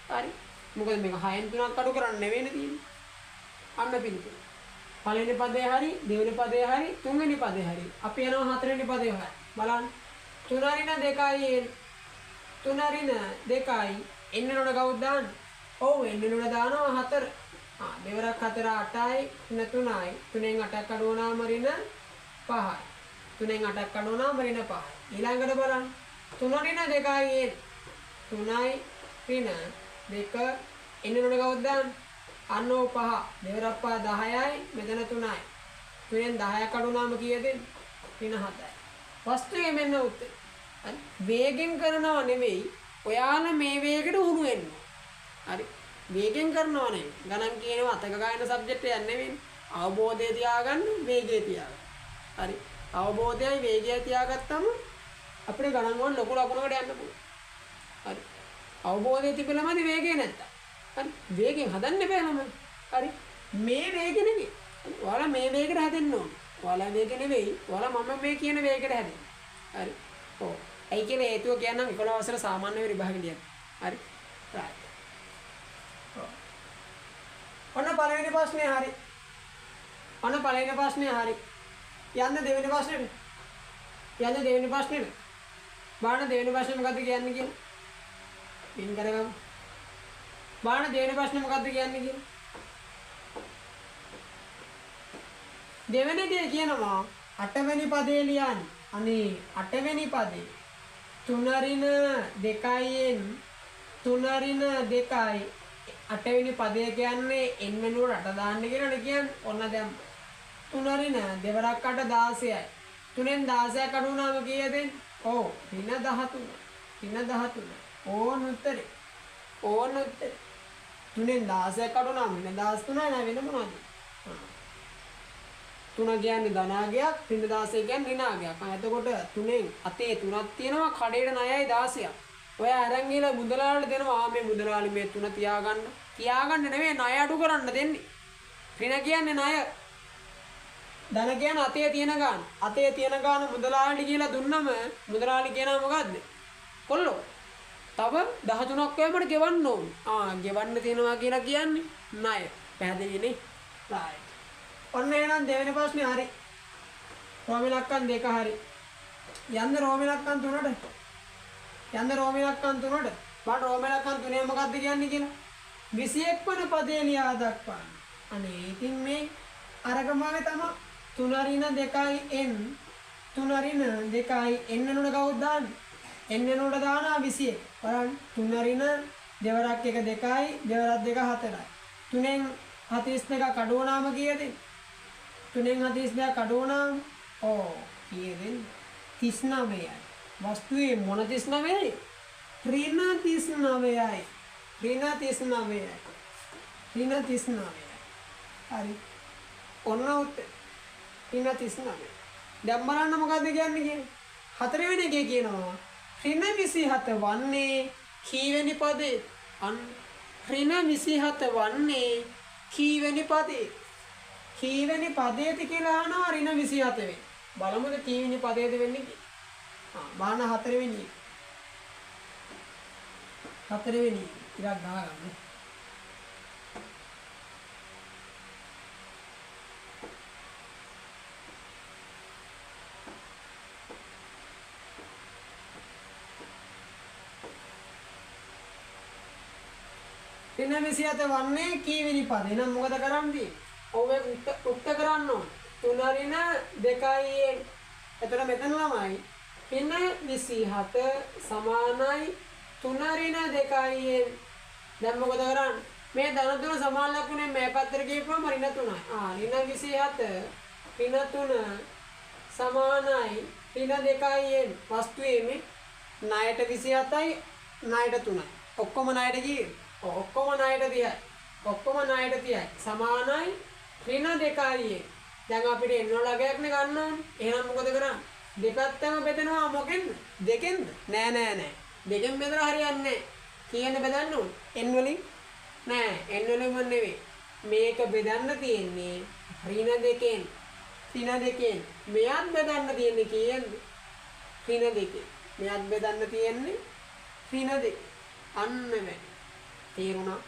[SPEAKER 1] හරි. මොකද මේක 6න් 3ක් අඩු කරන්න නෙවෙයිනේ තියෙන්නේ. අන්න පිළිතුර. පළවෙනි පදේ හරි, දෙවෙනි පදේ හරි, තුන්වෙනි පදේ හරි. අපි යනවා හතරවෙනි පදේ හරි. බලන්න. 3 ඍණ 2යි 3 ඍණ 2යි එන්න වෙනුල කවුද දාන්නේ? ඔව් එන්න වෙනුල දානවා 4. දෙවරක් 4 8යි ඍණ 3යි. 3ෙන් 8ක් අඩු වුණාම ඍණ 5යි. 3ෙන් 8ක් අඩු වුණාම ඍණ 5යි. ඊළඟට බලන්න. 3 ඍණ 2යි 3යි ඍණ 2 එන්න වෙනුල කවුද දාන්නේ? අන්න 5. දෙවරක් 5 10යි මෙතන 3යි. 3ෙන් 10ක් අඩු වුණාම කීයද? ඍණ 7යි. වස්තුවේ මෙන්න උත්තර. හරි. වේගෙන් කරනව නෙවෙයි. ඔයාලා මේ වේගෙට උහුණු වෙන්න. හරි. වේගෙන් කරනව නෙවෙයි. ගණන් කියනවා අතක ගායන සබ්ජෙක්ට් එකක් නෙවෙයි. අවබෝධය තියාගන්න, වේගය තියාගන්න. හරි. අවබෝධයයි වේගයයි තියාගත්තම අපිට ගණන් වල ලොකු ලකුණකට යන්න පුළුවන්. හරි. අවබෝධය තිබෙලමද වේගය නැත්තම්. හරි. වේගෙන් හදන්න බෑ නම. හරි. මේ වේගෙ නෙවෙයි. ඔයාලා මේ වේගෙට හැදෙන්න ඕන. ඔයාලා වේගෙ නෙවෙයි. ඔයාලා මම මේ කියන වේගෙට හැදෙන්න. හරි. ඔව්. ඒ කියන්නේ හේතුව කියන්නම් 11 වසර සාමාන්‍ය විභාගෙ ලියන්න. හරි. right. ඔන්න පළවෙනි ප්‍රශ්නේ හරි. ඔන්න පළවෙනි ප්‍රශ්නේ හරි. යන්න දෙවෙනි ප්‍රශ්නෙට. බලන්න දෙවෙනි ප්‍රශ්නේ මොකද්ද කියන්නේ කියලා. පින් කරගමු. බලන්න දෙවෙනි ප්‍රශ්නේ මොකද්ද කියන්නේ කියලා. දෙවෙනි දේ කියනවා 8 වෙනි පදේ ලියන්න. අනේ 8 වෙනි පදේ 3 ඍණ 2යින් 3 ඍණ 2යි 8 වෙනි පදය කියන්නේ n වෙනුවට 8 දාන්න කියලානේ කියන්නේ. ඔන්න දැන් 3 ඍණ දෙවරක් 8 16යි. 3ෙන් 16ක් අඩු වුණාම කීයද? ඔව් ඍණ 13. ඍණ 13. ඕන උත්තරේ. 3ෙන් 16ක් අඩු වුණාම ඍණ 13 නෑ වෙන මොනවද? 3 කියන්නේ ධනාගයක්, ඍණ 16 කියන්නේ ඍණාගයක්. එතකොට 3ෙන් අතේ 3ක් තියෙනවා, කඩේට 9යි 16ක්. ඔය අරන් ගිහලා මුදලාලිට දෙනවා මේ මුදලාලි මේ 3 තියාගන්න. තියාගන්න නෙවෙයි ණය අඩු කරන්න දෙන්නේ. ඍණ කියන්නේ ණය. ධන කියන්නේ අතේ තියෙන ගාන. අතේ තියෙන ගාන මුදලාලිට කියලා දුන්නම මුදලාලි කියනවා මොකද්ද? කොල්ලෝ. තව 13ක් වේමට ගෙවන්න ඕන. ගෙවන්න තියෙනවා කියලා කියන්නේ ණය. පැහැදිලිනේ? right. ඔන්න එහෙනම් දෙවෙනි ප්‍රශ්නේ හරි. රෝම ඉලක්කම් 2 හරි. යන්න රෝම ඉලක්කම් 3ට. බලන්න රෝම ඉලක්කම් 3 මොකක්ද කියන්නේ කියලා. 21 වන පදේ ලියා දක්වන්න. අනේ ඉතින් මේ අරගමාවේ තමයි 3 රින 2යි n 3 රින 2යි n නෝඩ කවුද දාන්නේ? n නෝඩ දානවා 21. බලන්න 3 රින දෙවරක් 1 2යි දෙවරක් 2 4යි. 3න් 42 කඩුවනාම කීයද? 3න් 42 කඩුවනාම කීයද? 39යි. වස්තුවේ මොන 39යි? ඍණ 39යි. ඍණ 39යි. ඍණ 39යි. හරි. ඔන්න උත්තර. ඍණ 39. දැන් බලන්න මොකද්ද කියන්නේ? හතරවෙනි එකේ කියනවා ඍණ 27 වන්නේ කීවෙනි පදේ? අන්න ඍණ 27 වන්නේ කීවෙනි පදේ? කීවෙනි පදේද කියලා අහනවා ඍණ 27 වෙනි. බලමුද කීවෙනි පදේද වෙන්නේ කියලා. බලන්න හතරවෙනි. හතරවෙනි ඉරක් ගහගන්න. ඍණ 27 වන්නේ කීවෙනි පදේ? එහෙනම් මොකද කරන්නේ? ඔව් ඒක උක්ත කරන්න ඕන. 3 ඍණ 2යි n. එතකොට මෙතන ළමයි ඍණ 27 සමානයි 3 ඍණ 2යි n. දැන් මොකද කරන්නේ? මේ ධන තුන සමාන ලකුණේ මේ පැත්තට ගිහපුවම ඍණ 3යි. ඍණ 27 ඍණ 3 සමානයි ඍණ 2යි n. වස්තුවේ මේ ණයට 27යි ණයට 3යි. ඔක්කොම ණයට ගියේ. ඔක්කොම ණයට 30යි. ඔක්කොම ණයට 30යි. සමානයි ඍණ 2යි. දැන් අපිට n වල අගයක් නේ ගන්න ඕනේ. එහෙනම් මොකද කරන්නේ? දෙපැත්තම බෙදනවා මොකෙන්ද? දෙකෙන්ද? නෑ. දෙකෙන් බෙදලා හරියන්නේ නෑ. කීයෙන් බෙදන්න ඕනේ? n වලින්? නෑ n වලින්ම නෙවෙයි. මේක බෙදන්න තියෙන්නේ ඍණ 2කින්. ඍණ 2කින්. මෙයත් බෙදන්න තියෙන්නේ කීයෙන්ද? ඍණ 2කින්. මෙයත් බෙදන්න තියෙන්නේ ඍණ 2. අන්න මේ තේරුණා?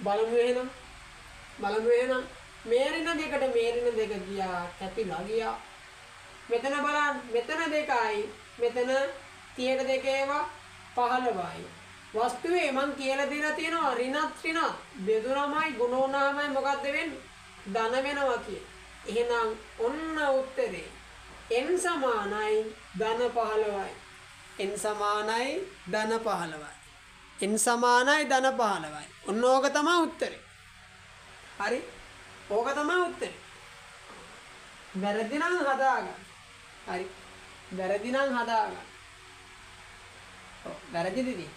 [SPEAKER 1] බලමු එහෙනම්. මේ ඍණ 2ට මේ ඍණ 2 ගියා කැපිලා ගියා. මෙතන බලන්න මෙතන 2යි මෙතන 32 ඒවා 15යි. වස්තුවේ මං කියලා දීලා තියෙනවා ඍණත් බෙදුනමයි ගුණ වුණාමයි මොකද්ද වෙන්නේ? ධන වෙනවා කිය. එහෙනම් ඔන්න උත්තරේ n සමානයි ධන 15යි. n සමානයි ධන 15යි. n සමානයි ධන 15යි. ඔන්න ඕක තමයි උත්තරේ. හරි? ඕක තමයි උත්තරේ. වැරදි නම් හදාගන්න. හරි. වැරදි නම් හදාගන්න. ඔව් වැරදිද ඉතින්?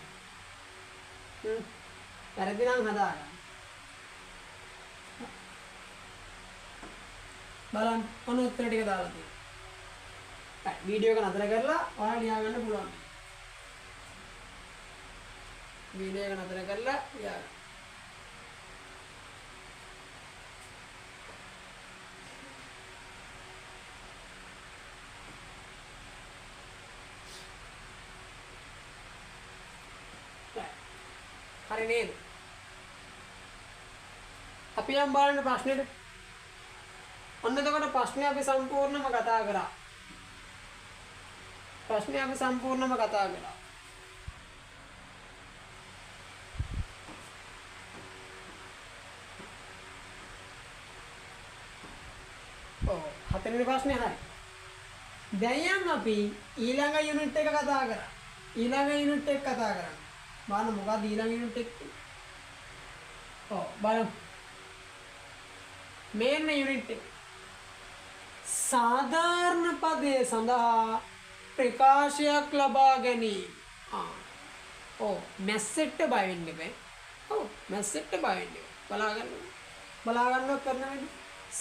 [SPEAKER 1] වැරදි නම් හදාගන්න. බලන්න ඔන්න උත්තර ටික දාලා තියෙනවා. හරි වීඩියෝ එක නතර කරලා ඔයාලා ලියා ගන්න පුළුවන්. වීඩියෝ එක නතර කරලා ලියා ගන්න. හරි නේද? අපි යම් බලන්න ප්‍රශ්නෙට. ඔන්න එතකොට ප්‍රශ්නේ අපි සම්පූර්ණයෙන්ම කතා කරා. හතරවෙනි ප්‍රශ්නේ හරි. දැන් අපි ඊළඟ යුනිට් එක කතා කරා. බලන්න මොකක්ද ඊළඟ යුනිට් එක? බලමු. මේන්න යුනිට් එක. සාධාරණ පදයේ සඳහා ප්‍රකාශයක් ලබා ගැනීම. මැස්සෙට්ට බය වෙන්න එපා. මැස්සෙට්ට බය වෙන්න එපා. බලා ගන්න කරන විදිහ.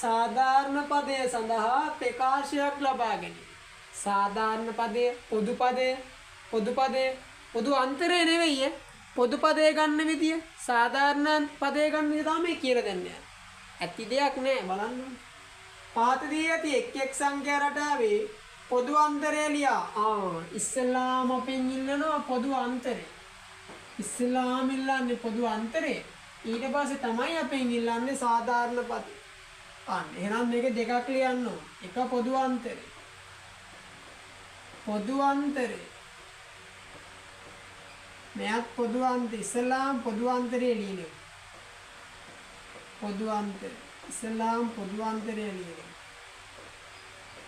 [SPEAKER 1] සාධාරණ පදයේ සඳහා ප්‍රකාශයක් ලබා ගැනීම. සාධාරණ පදයේ පොදු පදයේ පොදු අන්තරය නෙවෙයි පොදු පදේ ගන්න විදිය සාධාරණ පදේ ගන්න විදිය තමයි කියලා දෙන්නේ. ඇති දෙයක් නෑ බලන්න. පාතදී ඇති එක් එක් සංඛ්‍යා රටාවේ පොදු අන්තරය ලියා. ඉස්සෙල්ලාම අපෙන් ඉල්ලනවා පොදු අන්තරය. ඉස්සෙල්ලාම ඉල්ලන්නේ පොදු අන්තරය. ඊට පස්සේ තමයි අපෙන් ඉල්ලන්නේ සාධාරණ පද. එහෙනම් මේක දෙකක් ලියන්න ඕන. එක පොදු අන්තරය. මෙයත් පොදු අන්තර ඉස්ලාම් පොදු අන්තරේ ලියන්නේ. පොදු අන්තර ඉස්ලාම් පොදු අන්තරේ ලියන්නේ.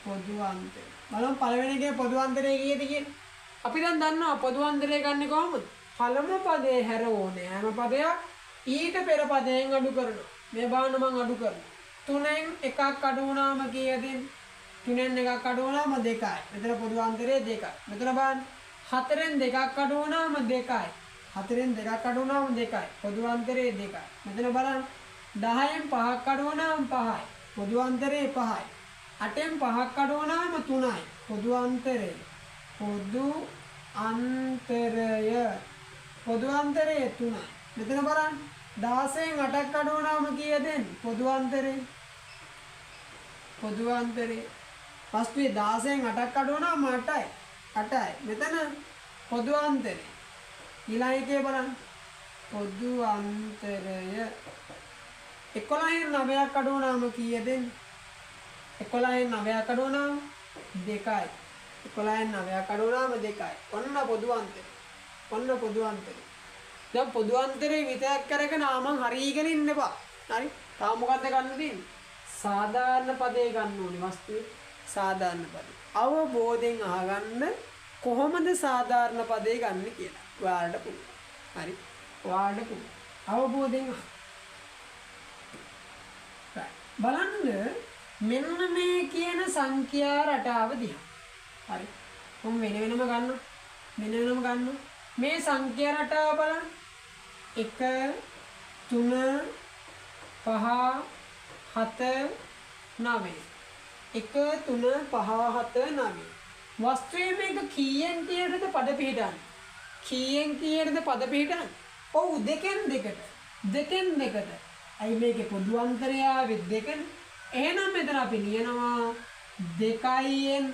[SPEAKER 1] පොදු අන්තරය. බලමු පළවෙනි එකේ පොදු අන්තරය කීයද කියලා. අපි දැන් දන්නවා පොදු අන්තරය ගන්න කොහොමද? පළමු පදේ හැර ඕනේ හැම පදයක් ඊට පෙර පදයෙන් අඩු කරනවා. මේ බාන මම අඩු කරනවා. 3න් එකක් අඩු වුණාම කීයද? 3න් එකක් අඩු වුණාම 2යි. මෙතන පොදු අන්තරය 2යි. මෙතන බලන්න 4න් දෙකක් අඩු වුණාම 2යි. 4න් දෙකක් අඩු වුණාම 2යි. පොදු අන්තරය 2යි. මෙතන බලන්න 10න් 5ක් අඩු වුණාම 5යි. පොදු අන්තරය 5යි. 8න් 5ක් අඩු වුණාම 3යි. පොදු අන්තරය. පොදු අන්තරය. පොදු අන්තරය 3යි. මෙතන බලන්න 16න් 8ක් අඩු වුණාම කීයද? පොදු අන්තරය. පොදු අන්තරය. පස්සේ 16න් 8ක් අඩු වුණාම 8යි. 8යි. මෙතන පොදු අන්තරය. ඊළඟ එකේ බලන්න. පොදු අන්තරය 11න් 9ක් අඩු වුණාම කීයද? 11න් 9ක් අඩු වුණාම 2යි. 11න් 9ක් අඩු වුණාම 2යි. ඔන්න පොදු අන්තරය. ඔන්න පොදු අන්තරය. දැන් පොදු අන්තරේ විතරක් කරගෙන මං හරියගෙන ඉන්න එපා. හරි? තාම මොකද්ද ගන්න තියෙන්නේ? සාධාරණ පදේ ගන්න ඕනේ වස්තුවේ. සාධාරණ පදේ. අවබෝධයෙන් අහගන්න කොහොමද සාධාරණ පදේ ගන්න කියලා. ඔයාලට පුළුවන්. හරි? ඔයාලට පුළුවන්. අවබෝධයෙන් බලන්න මෙන්න මේ කියන සංඛ්‍යා රටාව දිහා. හරි. කොහොම වෙන වෙනම ගන්න. වෙන වෙනම ගන්න. මේ සංඛ්‍යා රටාව බලන්න. 1 3 5 7 9. 1 3 5 7 9. වස්තුවේ මේක කීයෙන් කීයටද පද පිටන්නේ? කීයෙන් කීයටද පද පිටන්නේ? ඔව් දෙකෙන් දෙකට. දෙකෙන් දෙකට. අයි මේකේ පොදු අන්තරය ආවේ දෙකනේ. එහෙනම් මෙතන අපි ලියනවා 2න්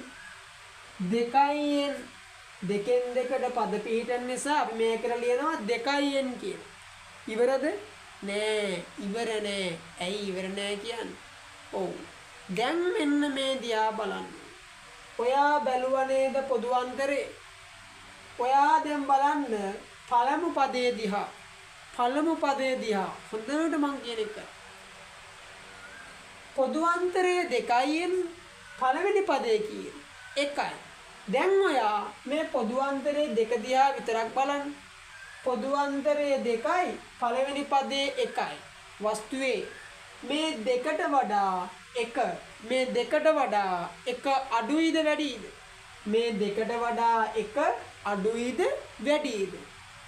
[SPEAKER 1] දෙකෙන් දෙකට පද පිහිටන නිසා අපි මේකට ලියනවා 2න් කියලා. ඉවරද? නෑ, ඉවර නෑ. ඇයි ඉවර නෑ කියන්නේ? ඔව්. දැන් මෙන්න මේ දිහා බලන්න. ඔයා බැලුවා නේද පොදු අන්තරේ? ඔයා දැන් බලන්න පළමු පදේ දිහා. පළමු පදේ දිහා. හොඳට මං කියන එක. පොදු අන්තරය 2න් පළවෙනි පදේ කීයද? 1යි. දැන් ඔයා මේ පොදු අන්තරයේ 2 දිහා විතරක් බලන්න. පොදු අන්තරය 2යි පළවෙනි පදේ 1යි. වස්තුවේ මේ දෙකට වඩා 1 මේ දෙකට වඩා 1 අඩුයිද වැඩියිද? මේ දෙකට වඩා 1 අඩුයිද වැඩියිද?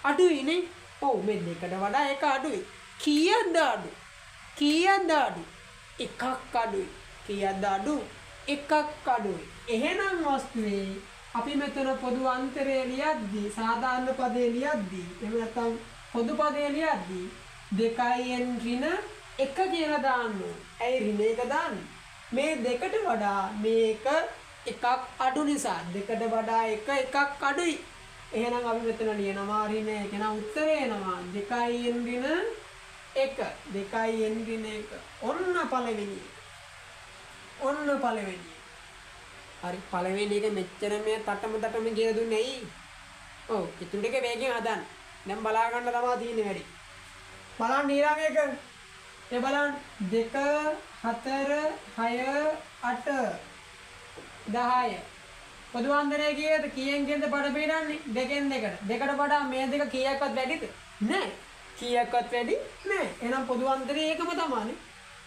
[SPEAKER 1] අඩුයිනේ. ඔව් මේ දෙකට වඩා 1 අඩුයි. කීයක්ද අඩු? කීයක්ද අඩු? 1ක් අඩුයි. කීයක්ද අඩු? 1ක් අඩුයි. එහෙනම් වස්තුවේ අපි මෙතන පොදු අන්තරය ලියද්දී සාධාරණ පදේ ලියද්දී එහෙම නැත්නම් පොදු පදේ ලියද්දී 2න් ඍණ 1 කියලා දාන්න ඕනේ. ඇයි ඍණ 1 දාන්නේ? මේ දෙකට වඩා මේක 1ක් අඩු නිසා. දෙකට වඩා 1 1ක් අඩුයි. එහෙනම් අපි මෙතන ලියනවා ඍණ 1. එහෙනම් උත්තරය එනවා 2න් ඍණ 1. 2න් ඍණ 1. ඔන්න පළවෙනි. ඔන්න පළවෙනි. හරි පළවෙනි එක මෙච්චර මේ තටම කියලා දුන්නේ ඇයි? ඔව් ඉතුරු ටික වේගෙන් හදන්න. දැන් බලා ගන්න තමයි තියෙන්නේ වැඩි. බලන්න ඊළඟ එක. ඒ බලන්න 2 4 6 8 10. පොදු අන්තරය කීයද? කීයෙන් කීයද පද පිටන්නේ? දෙකෙන් දෙකට. දෙකට වඩා මේ දෙක කීයක්වත් වැඩිද? නෑ. කීයක්වත් වැඩි නෑ. එහෙනම් පොදු අන්තරය ඒකම තමයිනේ.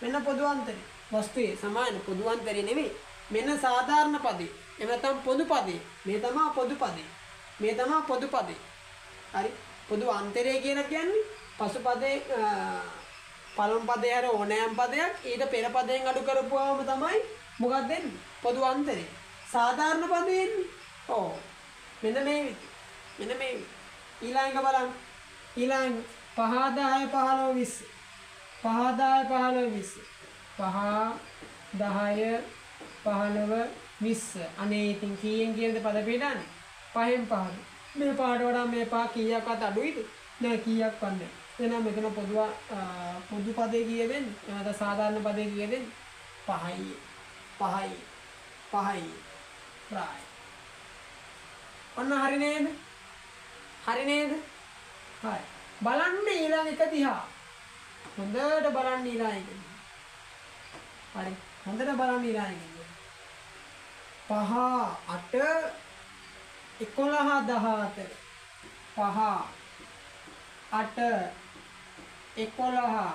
[SPEAKER 1] මෙන්න පොදු අන්තරය. වස්තුවේ සමාන පොදු අන්තරය නෙවෙයි. මෙන්න සාධාරණ පදේ. එහෙම නැත්නම් පොදු පදේ. මේ තමයි පොදු පදේ. මේ තමයි පොදු පදේ. හරි. පොදු අන්තරය කියලා කියන්නේ පසු පදේ පළමු පදේ හැර ඕනෑම පදයක් ඊට පෙර පදයෙන් අඩු කරපුවාම තමයි මොකක්ද දෙන්නේ? පොදු අන්තරය. සාධාරණ පදේ එන්නේ. ඔව්. මෙන්න මේ විදිහ. මෙන්න මේ ඊළඟ බලන්න. ඊළඟ 5 10 15 20. 5 10 15 20. 5 10 15 20. අනේ ඉතින් කීයෙන් කීයද පද පිටන්නේ? 5න් 5. මේ පාඩ වඩා මේ පහ කීයක්වත් අඩුයිද? නෑ කීයක්වත් නෑ. එහෙනම් මෙතන පොදු පදේ කීයද වෙන්නේ? එහෙනම් සාධාරණ පදේ කීයද වෙන්නේ? 5යි. 5යි. 5යි. right. ඔන්න හරි නේද? හරි නේද? හරි. බලන්න ඊළඟ එක දිහා. හොඳට බලන්න ඊළඟ එක. හරි. හොඳට බලන්න ඊළඟ එක. 5 8 11 14 5 8 11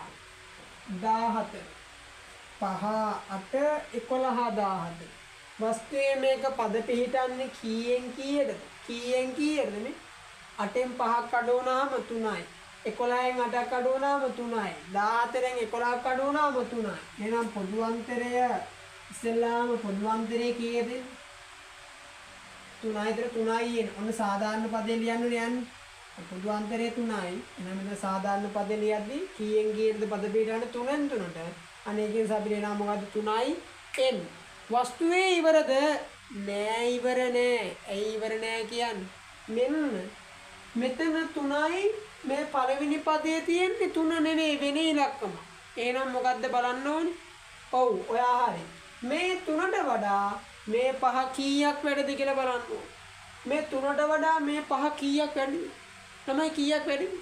[SPEAKER 1] 17 5 8 11 17 වස්තුවේ මේක පද පිහිටන්නේ කීයෙන් කීයටද මේ 8න් 5ක් අඩු වුණාම 3යි 11න් 8ක් අඩු වුණාම 3යි 14න් 11ක් අඩු වුණාම 3යි එහෙනම් පොදු අන්තරය ඉස්සෙල්ලාම පොදු අන්තරය කීයද 3යි 3යි එන ඔන්න සාධාරණ පදේ ලියන්න යන්නේ පොදු අන්තරය 3යි එහෙනම් මෙතන සාධාරණ පදේ ලියද්දි කීයෙන් කීයටද පද පිහිටන්නේ 3න් 3ට අනේකින් අපි ලියනවා මොකද්ද 3යි n වස්තුවේ ඉවරද නෑ ඉවර නෑ ඇයි ඉවර නෑ කියන්නේ මෙන්න මෙතන 3යි මේ පළවෙනි පදයේ තියෙන්නේ 3 නෙවෙයි වෙන ඉලක්කම එහෙනම් මොකද්ද බලන්න ඕනේ ඔව් ඔයා හරි මේ 3ට වඩා මේ 5 කීයක් වැඩිද කියලා බලන්න ඕනේ මේ 3ට වඩා මේ 5 කීයක් වැඩිද තමයි කීයක් වැඩිද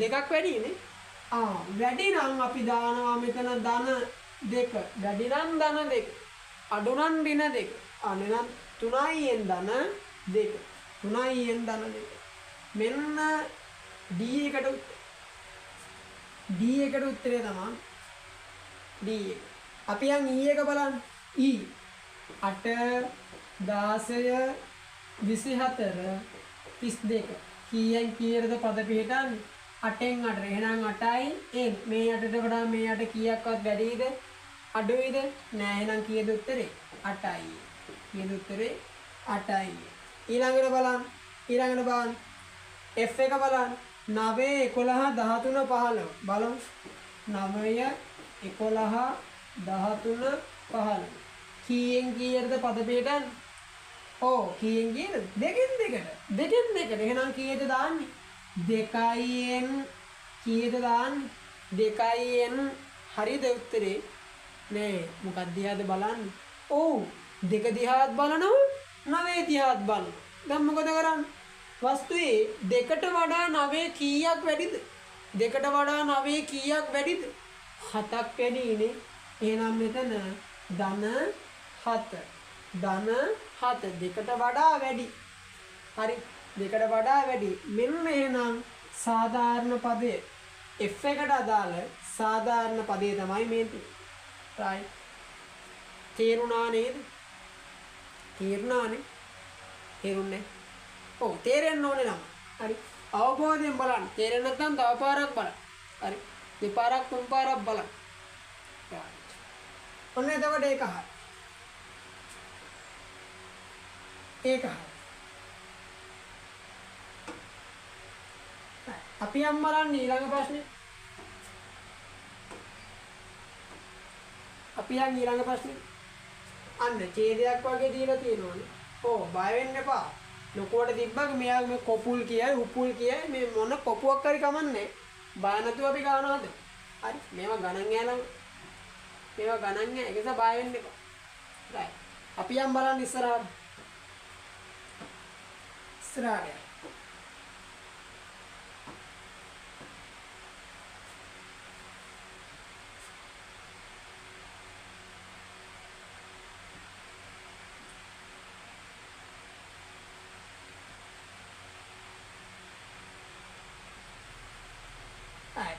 [SPEAKER 1] දෙකක් වැඩිනේ වැඩි නම් අපි දානවා මෙතන ධන 2 වැඩි නම් ධන 2 අඩු නම් ඍණ 2 අනේනම් 3යි n ධන 2 3යි n ධන 2 මෙන්න D එකට උත්තරේ තමයි D එක. අපි යන් E එක බලන්න. E 8 16 24 32 කීයෙන් කීයටද පද පිටන්නේ 8න් 8 එහෙනම් 8යි n මේ 8ට වඩා මේ 8 කීයක්වත් වැඩිද අඩුයිද නෑ එහෙනම් කීයද උත්තරේ 8යි කීයද උත්තරේ 8යි ඊළඟට බලන්න F එක බලන්න 9 11 13 15 බලමු 9 11 13 15 කීයෙන් කීයටද පද පිටන්නේ ඔව් කීයෙන් කීයද දෙකෙන් දෙකට එහෙනම් කීයද දාන්නේ 2න් කීයද දාන්නේ 2න් හරිද උත්තරේ නෑ මොකක්ද දිහාද බලන්නේ ඔව් 2 දිහාත් බලනවා 9 දිහාත් බලනවා දැන් මොකද කරන්නේ වස්තුවේ 2ට වඩා 9 කීයක් වැඩිද 2ට වඩා 9 කීයක් වැඩිද 7ක් වැඩිනේ එහෙනම් මෙතන ධන 7 2ට වඩා වැඩි හරි 2ට වඩා වැඩි මෙන්න එහෙනම් සාධාරණ පදයේ F එකට අදාළ සාධාරණ පදේ තමයි මේ right තේරුණා නේද තේරුන්නේ ඔව් තේරෙන්න ඕනේ නම් හරි අවබෝධයෙන් බලන්න තේරෙන්නේ නැත්නම් තව පාරක් බලන්න හරි දෙපාරක් තුන් පාරක් බලන්න ඔන්න එතකොට ඒක හරි අපි යම් බලන්න ඊළඟ ප්‍රශ්නේ අන්න ඡේදයක් වගේ දීලා තියෙනවනේ ඕ බය වෙන්න එපා ලොකුවට තිබ්බම මෙයා මේ කොපුල් කියයි උපුල් කියයි මේ මොන කොපුවක් හරි කමන්නේ බය නැතුව අපි ගන්නවද හරි මේවා ගණන් යනවා ඒක නිසා බය වෙන්න එපා right අපි යම් බලන්න ඉස්සරහට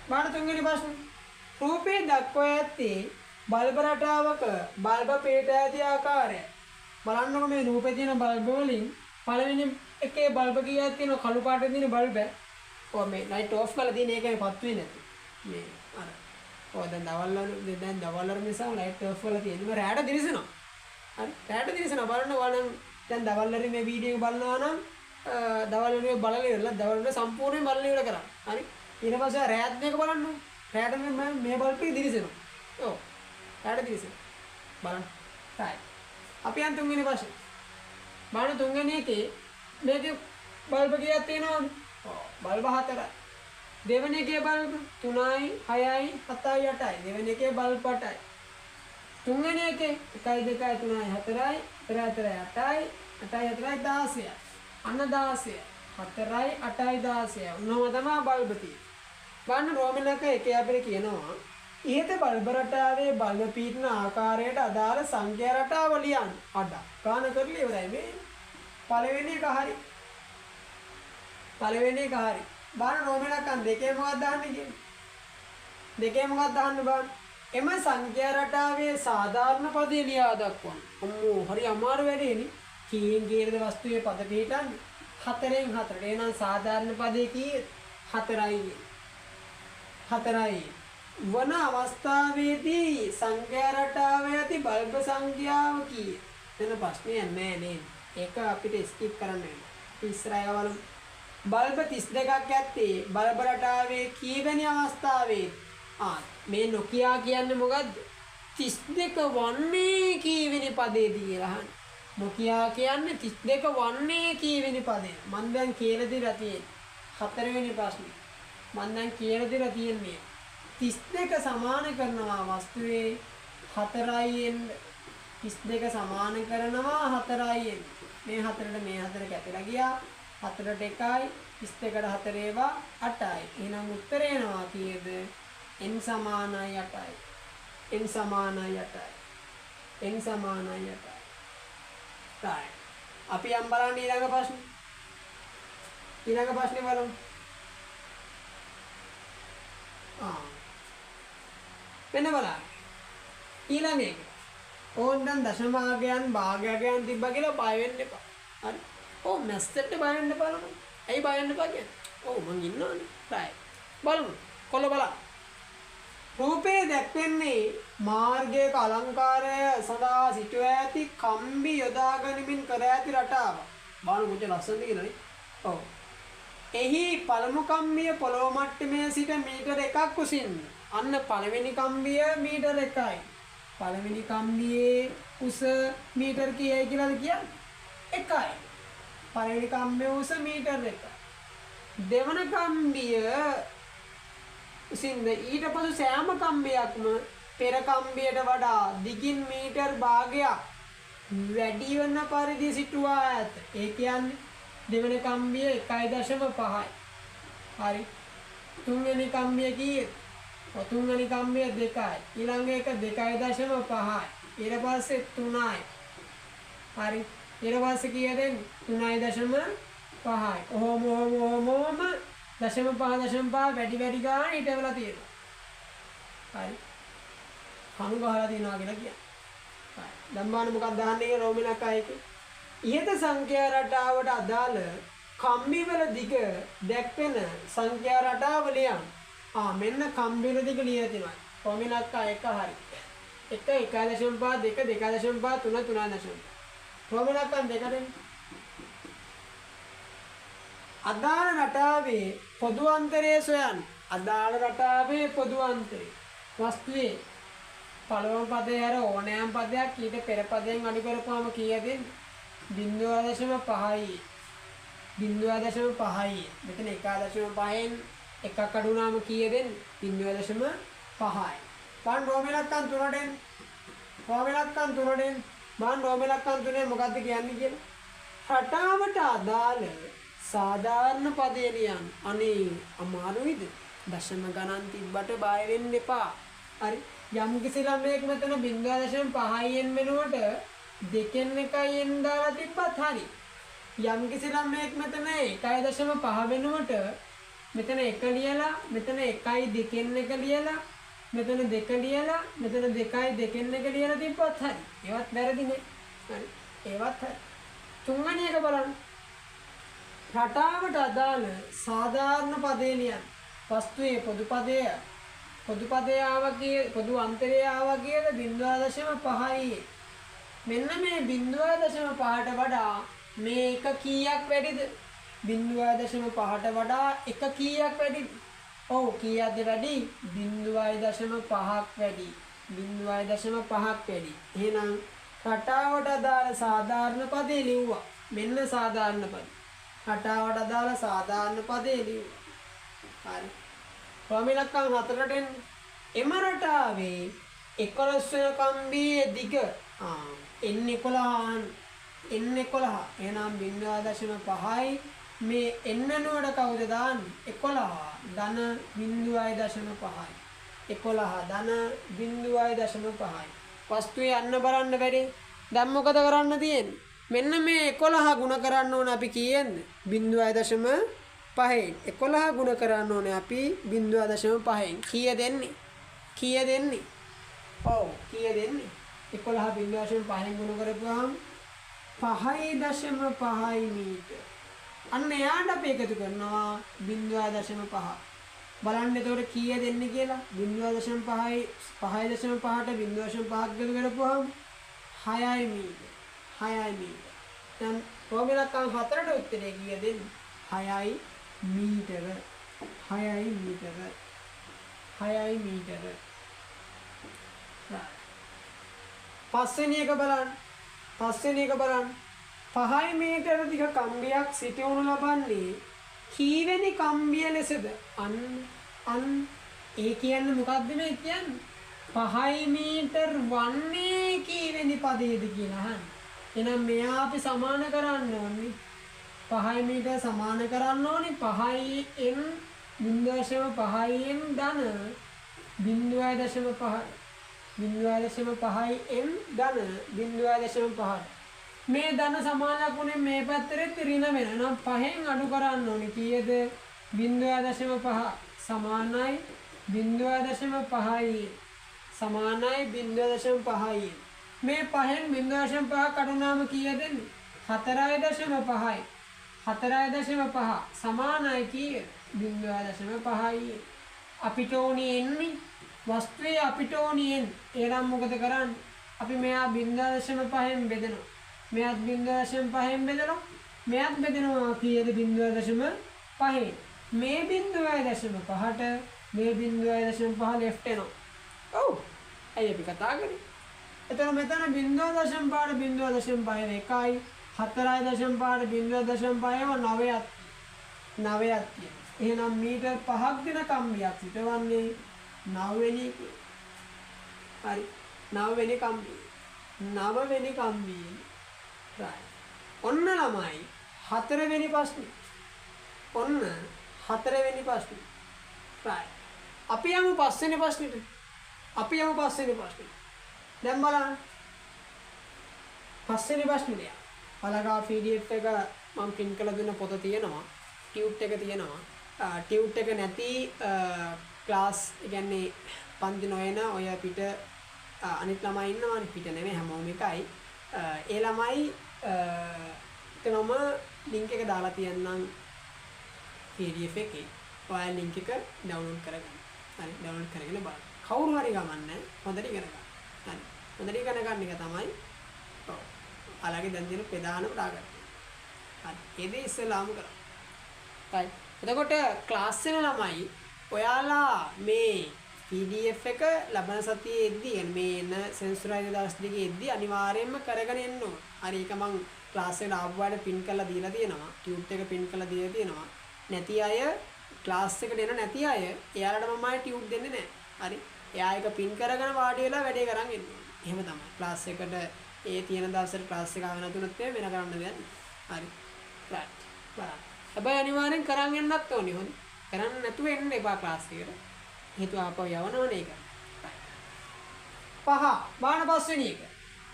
[SPEAKER 1] බාන තුන්වෙනි ප්‍රශ්න රූපේ දක්වා ඇත්තේ බල්බ රටාවක බල්බ පිට ඇති ආකාරය බලන්නකො මේ රූපේ තියෙන බල්බ වලින් පළවෙනි එකේ බල්බ කීයක් තියෙනව කළු පාටේ තියෙන බල්බ ඔය මේ ලයිට් ඔෆ් කරලා තියෙන එකේ පත් වෙන්නේ නැති මේ අර ඔය දැන් දවල් වල නිසා ලයිට් ඔෆ් කරලා තියෙනවා රැට දිලිසෙනවා හරි රැට දිලිසෙනවා බලන්න ඕනම් දැන් දවල් වල මේ වීඩියෝ එක බලනවා නම් දවල් වල බලලා ඉවරලා දවල් වල සම්පූර්ණයෙන් බලලා ඉවර කරා හරි ඊට පස්සේ රැත් මේක බලන්න රැට මේ බල්බ් එක දිලිසෙනවා ඔව් රැට දිලිසෙනවා බලන්න right අපි යන් තුන්වෙනි ප්‍රශ්නේ බලන්න තුන්වෙනි එකේ මේකේ බල්බ කීයක් තියෙනවද ඔව් බල්බ 4යි දෙවෙනි එකේ බල්බ 3යි 6යි 7යි 8යි දෙවෙනි එකේ බල්බ 8යි තුන්වෙනි එකේ 1යි 2යි 3යි 4යි 4යි 8යි 8යි 4යි 16යි අන්න 16 4යි 8යි 16යි උනම තමයි බල්බ තියෙන්නේ. බලන්න රෝමනක එකේ අපිට කියනවා ඉහත බල්බ රටාවේ බල්බ පීටන ආකාරයට අදාළ සංඛ්‍යා රටාව ලියන්න. අඩ ගාන කරලා ඉවරයි මේ. පළවෙනි එක හරි. පළවෙනි එක හරි. බලන්න රෝමනකන් දෙකේ මොකක්ද දාන්නේ කියන්නේ? දෙකේ මොකක්ද දාන්න බලන්න. එම සංඛ්‍යා රටාවේ සාධාරණ පදේ ලියා දක්වන්න. අම්මෝ හරි අමාරු වැඩේනේ. කීයෙන් කීයද වස්තුවේ පද පිටන්නේ? 4න් 4ට. එහෙනම් සාධාරණ පදේ කීයද? 4යි. 4යි. වන අවස්ථාවේදී සංඛ්‍යා රටාවේ ඇති බල්බ සංඛ්‍යාව කීයද? එතන ප්‍රශ්නයක් නෑ නේද? ඒක අපිට ස්කිප් කරන්න වෙනවා. ඉස්සරහව බලමු. බල්බ 32ක් ඇත්තේ බල්බ රටාවේ කීවෙනි අවස්ථාවේද? මේ නොකියා කියන්නේ මොකද්ද? 32 වන්නේ කීවෙනි පදේදී කියලා අහන්නේ. නොකියා කියන්නේ 32 වන්නේ කීවෙනි පදේ? මම දැන් කියලා දීලා තියෙන්නේ. 4 වෙනි ප්‍රශ්නේ. මම දැන් කියලා දීලා තියෙන්නේ 32 සමාන කරනවා වස්තුවේ 4යි එන්න. 32 සමාන කරනවා 4යි එන්න. මේ 4ට මේ 4 කැපිලා ගියා. 4ට 1යි 32ට 4 ඒවා 8යි. එහෙනම් උත්තරේ එනවා කීයද? n සමානයි 8යි. n සමානයි 8යි. n සමානයි 8යි. right. අපි යම් බලන්න ඊළඟ ප්‍රශ්නේ. ඊළඟ ප්‍රශ්නේ බලමු. මෙන්න බලන්න. ඊළඟ එක. ඕන්නම් දශම භාගයන් තිබ්බා කියලා බය වෙන්න එපා. හරි. ඔව් මැස්ටර්ට බය වෙන්න බලමු. ඇයි බය වෙන්න එපා කියන්නේ? ඔව් මං ඉන්නවනේ. right. බලමු. කොල්ල බලන්න. රූපේ දැක්වෙන්නේ මාර්ගයක අලංකාරය සඳහා සිටුව ඇති කම්බි යොදා ගනිමින් කර ඇති රටාව. බලන්න කොච්චර ලස්සනද කියලානේ. ඔව්. එහි පළමු කම්බිය පොළොව මට්ටමේ සිට මීටර 1ක් උසින්. අන්න පළවෙනි කම්බිය මීටර 1යි. පළවෙනි කම්බියේ උස මීටර කීයයි කියලාද කියන්නේ? 1යි. පළවෙනි කම්බියේ උස මීටර 1යි. දෙවන කම්බිය උසින්ද ඊට පසු සෑම කම්බියක්ම පෙර කම්බියට වඩා දිගින් මීටර් භාගයක් වැඩි වෙන පරිදි සිටුවා ඇත. ඒ කියන්නේ දෙවන කම්බිය 1.5යි. හරි. තුන්වෙනි කම්බිය කීයද? තුන්වෙනි කම්බිය 2යි. ඊළඟ එක 2.5යි. ඊට පස්සේ 3යි. හරි. ඊට පස්සේ කීයද? 3.5යි. ඔහොම 0.5 වැඩි ගන්න ඊට වෙලා තියෙනවා. හරි. කණු ගහලා තියනවා කියලා කියන්නේ. හරි. දැන් බලන්න මොකක්ද දාන්නේ රෝමිනක් ආයේ. ඉහත සංඛ්‍යා රටාවට අදාළ කම්බි වල දිග දැක්වෙන සංඛ්‍යා රටාව ලියන්න. මෙන්න කම්බි වල දිග ලියලා තියෙනවා. රෝමිනක් ආයේ එක හරි. 1 1.5 2 2.5 3 3.5. රෝමිනක් ආන් දෙකෙන් අදාළ රටාවේ පොදු අන්තරය සොයන්න. අදාළ රටාවේ පොදු අන්තරය. වස්තුවේ පළවෙනි පදේ හැර ඕනෑම පදයක් ඊට පෙර පදයෙන් අඩු කරපුවාම කීයද එන්නේ? 0.5යි. 0.5යි. මෙතන 1.5න් එකක් අඩු වුණාම කීයද එන්නේ? 0.5යි. බලන්න රෝමිලක්කන් 3ට එන්නේ. රෝමිලක්කන් 3ට එන්නේ. බලන්න රෝමිලක්කන් 3 මොකද්ද කියන්නේ කියලා? රටාවට අදාළ සාධාරණ පදේ ලියන්න. අනේ අමාරුයිද? දශම ගණන් තිබ්බට බය වෙන්න එපා. හරි. යම් කිසි ළමයෙක් මෙතන 0.5න් වෙනුවට 2න් 1න් දාලා තිබ්බත් හරි. යම් කිසි ළමයෙක් මෙතන 1.5 වෙනුවට මෙතන 1 ලියලා මෙතන 1යි 2න් 1 ලියලා මෙතන 2 ලියලා මෙතන 2යි 2න් 1 ලියලා තිබ්බත් හරි. ඒවත් වැරදිනේ. හරි. ඒවත් හරි. තුන්වෙනි එක බලන්න. රටාවට අදාළ සාධාරණ පදේ ලියන්න. වස්තුවේ පොදු පදේ ආවා කියේ පොදු අන්තරය ආවා කියලා 0.5යි. මෙන්න මේ 0.5ට වඩා මේ එක කීයක් වැඩිද? 0.5ට වඩා එක කීයක් වැඩිද? ඔව් කීයක්ද වැඩි? 0.5ක් වැඩි. 0.5ක් වැඩි. එහෙනම් රටාවට අදාළ සාධාරණ පදේ ලිව්වා. මෙන්න සාධාරණ පදේ. රටාවට අදාළ සාධාරණ පදේ ලිව්වා. හරි. ප්‍රමිලක්කම් 4ට එන්නේ. එම රටාවේ 11 වෙනි කම්බියේ දිග n11 n11 එහෙනම් 0.5යි මේ එන්න නුවර කවුද දාන්නේ? 11 ධන 0.5යි. 11 ධන 0.5යි. වස්තුවේ යන්න බලන්න බැරි. දැන් මොකද කරන්න තියෙන්නේ? මෙන්න මේ 11 ගුණ කරන්න ඕන අපි කීයෙන්ද? 0.5න්. 11 ගුණ කරන්න ඕනේ අපි 0.5න්. කීය දෙන්නේ? කීය දෙන්නේ? ඔව් කීය දෙන්නේ? 11 0.5න් ගුණ කරපුවාම 5.5 මීටර. අන්න එයාට අපි එකතු කරනවා 0.5. බලන්න එතකොට කීය දෙන්නේ කියලා 0.5යි 5.5ට 0.5ක් එකතු කරපුවාම 6යි මීටර. 6යි මීටර. දැන් ප්‍රෝමිලක්කම් 4ට උත්තරේ කීය දෙන්නේ? 6යි මීටර. 6යි මීටර. 6යි මීටර. පස්වෙනි එක බලන්න. පස්වෙනි එක බලන්න. 5 මීටර දිග කම්බියක් සිටවනු ලබන්නේ කීවෙනි කම්බිය ලෙසද? අන් ඒ කියන්නේ මොකක්ද මේ කියන්නේ? 5 මීටර වන්නේ කීවෙනි පදයේද කියලා අහන්නේ. එහෙනම් මෙයා අපි සමාන කරන්න ඕනේ. 5 මීටර සමාන කරන්න ඕනේ 5න් 0.5න් ධන 0.5 0.5න් ධන 0.5 මේ ධන සමානක් වුණේ මේ පැත්තට ඍණ වෙනවා. නම් 5න් අඩු කරන්න ඕනේ කීයද? 0.5 සමානයි 0.5යි සමානයි 0.5යි. මේ 5න් 0.5 කඩුනාම කීයද එන්නේ? 4.5යි. 4.5 සමානයි කීය? 0.5යි. අපිට ඕනේ එන්නේ වස්තුවේ අපිට ඕනේ එන්නේ. එහෙනම් මොකද කරන්නේ? අපි මෙයා 0.5න් බෙදනවා. මෙයාත් 0.5න් බෙදනවා. මෙයාත් බෙදනවා කීයද? 0.5න්. මේ 0.5ට මේ 0.5 ලෙෆ්ට් වෙනවා. ඔව්. ඇයි අපි කතා කරන්නේ? එතන මෙතන 0.5ට 0.5 එකයි 4.5ට 0.5 9ක් 9ක් තියෙනවා. එහෙනම් මීටර් 5ක් දෙන කම්බියක් සිටවන්නේ 9 වෙනි එක. හරි 9 වෙනි කම්බිය. 9 වෙනි කම්බිය. right. ඔන්න ළමයි 4 වෙනි ප්‍රශ්නේ. ඔන්න 4 වෙනි ප්‍රශ්නේ. right. අපි යමු 5 වෙනි ප්‍රශ්නෙට. අපි යමු 5 වෙනි ප්‍රශ්නෙට. දැන් බලන්න 5 වෙනි ප්‍රශ්නේ. පළගා PDF එක මම print කරලා දුන්න පොත තියෙනවා. ටියුට් එක තියෙනවා. ටියුට් එක නැති ක්ලාස් කියන්නේ පන්ති නොයන ඔය පිට අනිත් ළමයි ඉන්නවානේ. පිට නෙමෙයි හැමෝම එකයි. ඒ ළමයි එතනම link එක දාලා තියන්නම් PDF එකේ. ඔයා link එක download කරගන්න. හරි download කරගෙන බලන්න. කවුරු හරි ගමන්නේ හොඳට ඉගෙන ගන්න. හරි. හොඳට ඉගෙන ගන්න එක තමයි ඔව්. අලගේ දැන් දින ප්‍රධාන ප්‍රාගත. හරි. ඒ දේ ඉස්සෙල්ලාම කරා. right. එතකොට ක්ලාස් වෙන ළමයි ඔයාලා මේ PDF එක ලබන සතියේ එද්දී මේ එන සෙන්සුරයිද දවස් දෙකේ එද්දී අනිවාර්යයෙන්ම කරගෙන එන්න ඕන. හරි ඒක මම ක්ලාස් එකට ආපුවාට පින් කරලා දීලා තියෙනවා. ටියුට් එක පින් කරලා දීලා තියෙනවා. නැති අය ක්ලාස් එකට එන නැති අය එයාලට මම ආයේ ටියුට් දෙන්නේ නැහැ. හරි. එයා එක පින් කරගෙන වාඩි වෙලා වැඩේ කරන් එන්න ඕන. එහෙම තමයි. ක්ලාස් එකට ඒ තියෙන දවසට ක්ලාස් එක ආව නැතුනොත් වෙන කරන්න දෙයක් නැහැ. හරි. right. බලන්න. හැබැයි අනිවාර්යෙන් කරන් එන්නත් ඕනේ. හොඳ. කරන්න නැතුව එන්න එපා ක්ලාස් එකට. හේතුව ආපහු යවනවනේ ඒක. 5 බාන 5 වෙනි එක.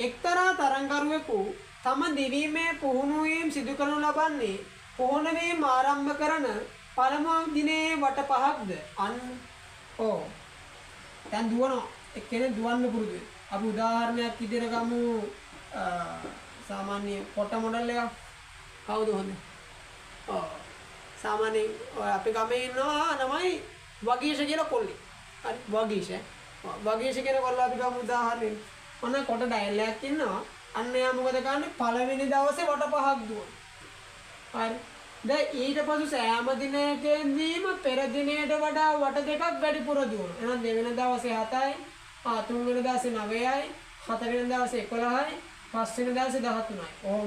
[SPEAKER 1] එක්තරා තරංගකරුවෙකු තම දිවීමේ පුහුණුවීම් සිදු කරනු ලබන්නේ පුහුණුවීම් ආරම්භ කරන පළමු දිනේ වට 5ක්ද? අන්න ඕ. දැන් දුවනවා. එක්කෙනෙක් දුවන්න පුරුදු වෙනවා. අපි උදාහරණයක් විදිහට ගමු සාමාන්‍ය කොට මොඩල් එකක්. කවුද හොඳ? ඔව්. සාමාන්‍යයෙන් අපි ගමේ ඉන්නවා ළමයි වගීෂ කියලා කොල්ලෙක්. හරි වගීෂ. වගීෂ කියන කොල්ලා අපි ගමු උදාහරණයක්. ඔන්න කොට ඩයල් එකක් ඉන්නවා. අන්න එයා මොකද කරන්නේ? පළවෙනි දවසේ වට 5ක් දුවනවා. හරි. දැන් ඊට පස්සේ සෑම දිනකදීම පෙර දිනයට වඩා වට දෙකක් වැඩිපුර දුවනවා. එහෙනම් දෙවෙනි දවසේ 7යි, තුන්වෙනි දවසේ 9යි, හතරවෙනි දවසේ 11යි, පස්වෙනි දවසේ 13යි. ඕ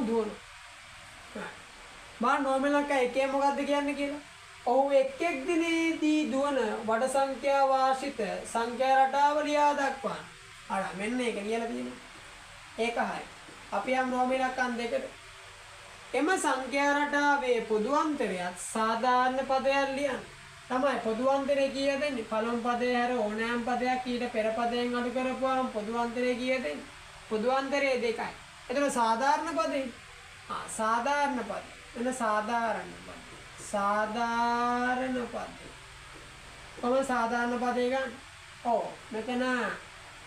[SPEAKER 1] දුවනවා. බා නෝමල් එකේ මොකද්ද කියන්නේ කියලා? ඔව් එක් එක් දිනේදී දුවන වඩ සංඛ්‍යා වාර්ෂිත සංඛ්‍යා රටාව ලියා දක්වන්න. අර මෙන්න ඒක ලියලා තියෙනවා. ඒක හරි. අපි යම් නෝමල් එකක් අන් දෙකට. එම සංඛ්‍යා රටාවේ පොදු අන්තරයත් සාධාරණ පදයක් ලියන්න. තමයි පොදු අන්තරය කීයද දෙන්නේ? පළමු පදේ හැර ඕනෑම පදයක් ඊට පෙර පදයෙන් අඩු කරපුවාම පොදු අන්තරය කීයද දෙන්නේ? පොදු අන්තරය 2යි. එතකොට සාධාරණ පදේ සාධාරණ පද. එන සාධාරණ පද. සාධාරණ පද. කොහොම සාධාරණ පදේ ගන්න? ඔව් මෙතන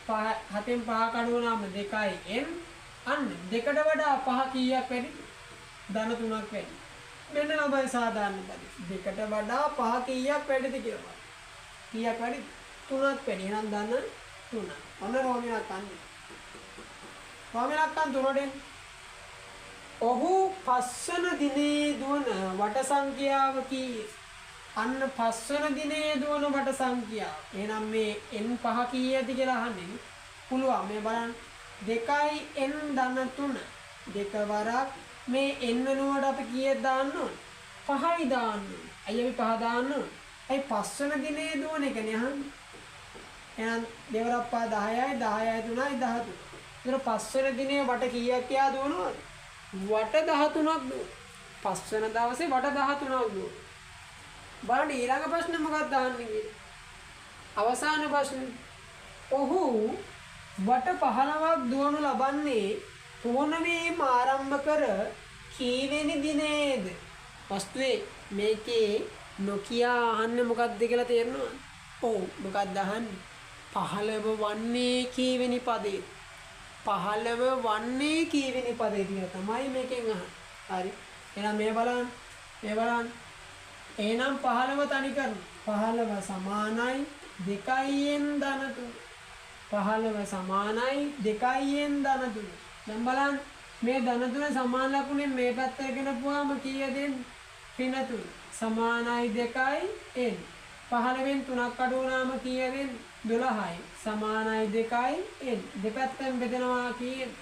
[SPEAKER 1] 7න් 5 කඩුව නම් 2යි n අන්න දෙකට වඩා 5 කීයක් වැඩි? ධන 3ක් වැඩි. මෙන්න ලබයි සාධාරණ පද. දෙකට වඩා 5 කීයක් වැඩිද කියලා බලන්න. කීයක් වැඩිද? 3ක් වැඩි. එහෙනම් ධන 3. ඔන්න රෝමිනක් අන්න. රෝමිනක් අන්න 3ෙන් ඔහු පස්වන දිනේ දුවන වට සංඛ්‍යාව කී? අන්න පස්වන දිනේ දුවන වට සංඛ්‍යාව. එහෙනම් මේ n 5 කීයද කියලා අහන්නේ. පුළුවන් මේ බලන්න. 2යි n ධන 3. දෙක වරක් මේ n වෙනුවට අපි කීයක් දාන්න ඕන? 5යි දාන්න ඕන. අයිය අපි 5 දාන්න ඕන. අයි පස්වන දිනේ දුවන එකනේ අහන්නේ. එහෙනම් දෙවරක් 5 10යි 10යි 3යි 13. ඒතර පස්වන දිනේ වට කීයක් යා දුවනවද? වට 13ක් දුවන. පස්වන දවසේ වට 13ක් දුවන. බලන්න ඊළඟ ප්‍රශ්නේ මොකක්ද දාන්නේ කියලා. අවසාන ප්‍රශ්නේ. ඔහු වට 15ක් දුවනු ලබන්නේ පූර්ණවීම ආරම්භ කර කීවෙනි දිනේද? වස්තුවේ මේකේ නොකියා අහන්නේ මොකක්ද කියලා තේරෙනවද? ඔව් මොකක්ද අහන්නේ? 15 වන්නේ කීවෙනි පදේ? 15 වන්නේ කීවෙනි පදේ කියලා තමයි මේකෙන් අහන්නේ. හරි. එහෙනම් මේ බලන්න. මේ බලන්න. එහෙනම් 15 තනි කරමු. 15 සමානයි 2න් ධන 3. 15 සමානයි 2න් ධන 3. දැන් බලන්න මේ ධන 3 සමාන ලකුණෙන් මේ පැත්තට ගෙනපුවාම කීයද එන්නේ? ඍණ 3. සමානයි 2යි n. 15න් 3ක් අඩු වුණාම කීයද එන්නේ? 12යි. සමානයි 2යි n. දෙපැත්තෙන් බෙදනවා කීයද?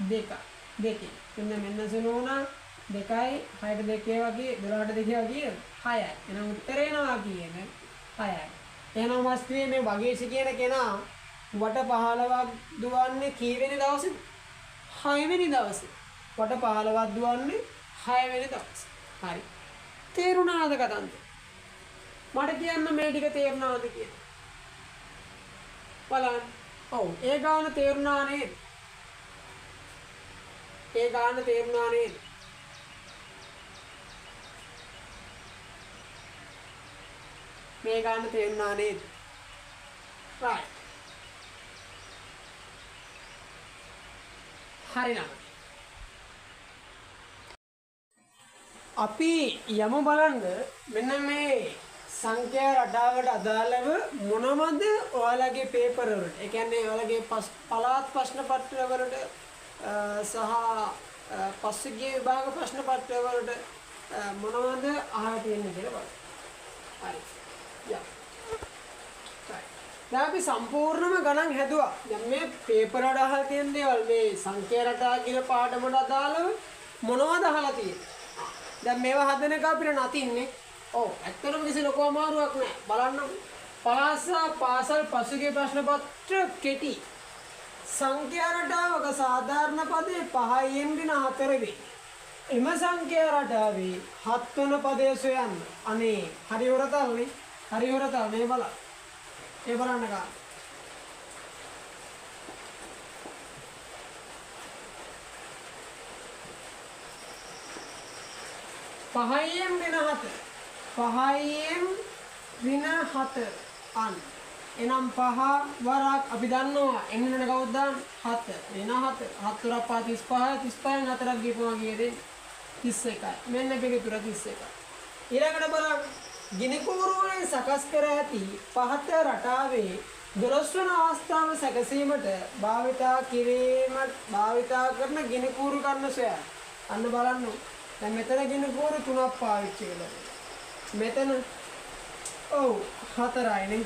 [SPEAKER 1] 2. 2. මෙන්න සුණුනා 2යි 6ට 2 වගේ 12ට 2 වගේ 6යි. එහෙනම් උත්තරේ එනවා කීයද? 6යි. එහෙනම් වස්තුවේ මේ වගේශ කියන කෙනා වට 15ක් දුවන්නේ කීවෙනි දවසේද? 6 වෙනි දවසේ. වට 15ක් දුවන්නේ 6 වෙනි දවසේ. හරි. තේරුණාද කතන්දර? මට කියන්න මේ ටික තේරුණාද කියලා. බලන්න. ඔව් ඒ ගාන තේරුණා නේද? ඒ ගාන තේරුණා නේද? මේ ගාන තේරුණා නේද? right. හරිනම් අපි යමු බලන්න මෙන්න මේ සංඛ්‍යා රටාවට අදාළව මොනවද ඔයාලගේ පේපර් වලට ඒ කියන්නේ ඔයාලගේ පළාත් ප්‍රශ්න පත්‍ර වලට සහ පසුගිය විභාග ප්‍රශ්න පත්‍ර වලට මොනවද අහලා තියෙන්නේ කියලා බලන්න. හරි. යා. දැන් අපි සම්පූර්ණම ගණන් හැදුවා. දැන් මේ පේපර් වල අහලා තියෙන දේවල් මේ සංඛ්‍යා රටා කියන පාඩමට අදාළව මොනවද අහලා තියෙන්නේ? දැන් මේවා හදන එක අපිට නැතින්නේ. ඔව් ඇත්තටම කිසි ලොකු අමාරුවක් නෑ. බලන්න පාසල් පසුගිය ප්‍රශ්න පත්‍ර කෙටි. සංඛ්‍යා රටාවක සාධාරණ පදේ 5න් දින 4 වේ. එම සංඛ්‍යා රටාවේ 7 වෙනි පදේ සොයන්න. අනේ හරි හොරතල්නේ. හරි හොරතල් මේ බලන්න. ඒ බලන්න ගන්න. පහයෙන් වෙන 7. 5න් ඍණ 7 අන්. එනම් 5 වරක් අපි දන්නවා එන්නන කවුද දාන්න 7 ඍණ 7 7 වරක් 35 35න් 4ක් ගිහපුවා කීයද 31යි. මෙන්න පිළිතුර 31යි. ඊළඟට බලන්න ගිනි කූරුවලින් සකස් කර ඇති පහත රටාවේ 12 වන අවස්ථාව සැකසීමට භාවිතා කරන ගිනි කූරු ගන්න සොයන්න. අන්න බලන්න. දැන් මෙතන ගිනි කූරු 3ක් පාවිච්චි කළා. මෙතන ඔව් 4යිනේ.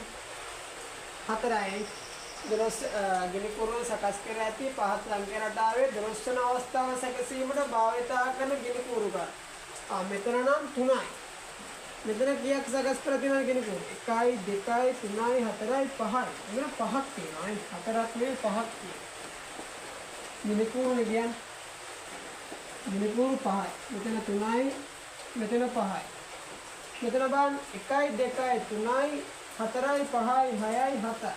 [SPEAKER 1] 4යි. 12 ගිනි කූරු සකස් කර ඇති පහත සංඛ්‍යා රටාවේ 12 වන අවස්ථාව සැකසීමට භාවිතා කරන ගිනි කූරු ගන්න. මෙතන නම් 3යි. මෙතන කීයක් සකස් කර තියෙනවද කියන එක 1යි 2යි 3යි 4යි 5යි මෙන්න 5ක් තියෙනවා නේ 4ක් නෙවෙයි 5ක් තියෙනවා මිනිකුරුනේ කියන්නේ ගිනිපුරු 5යි. මෙතන 3යි. මෙතන 5යි. මෙතන බලන්න 1යි 2යි 3යි 4යි 5යි 6යි 7යි.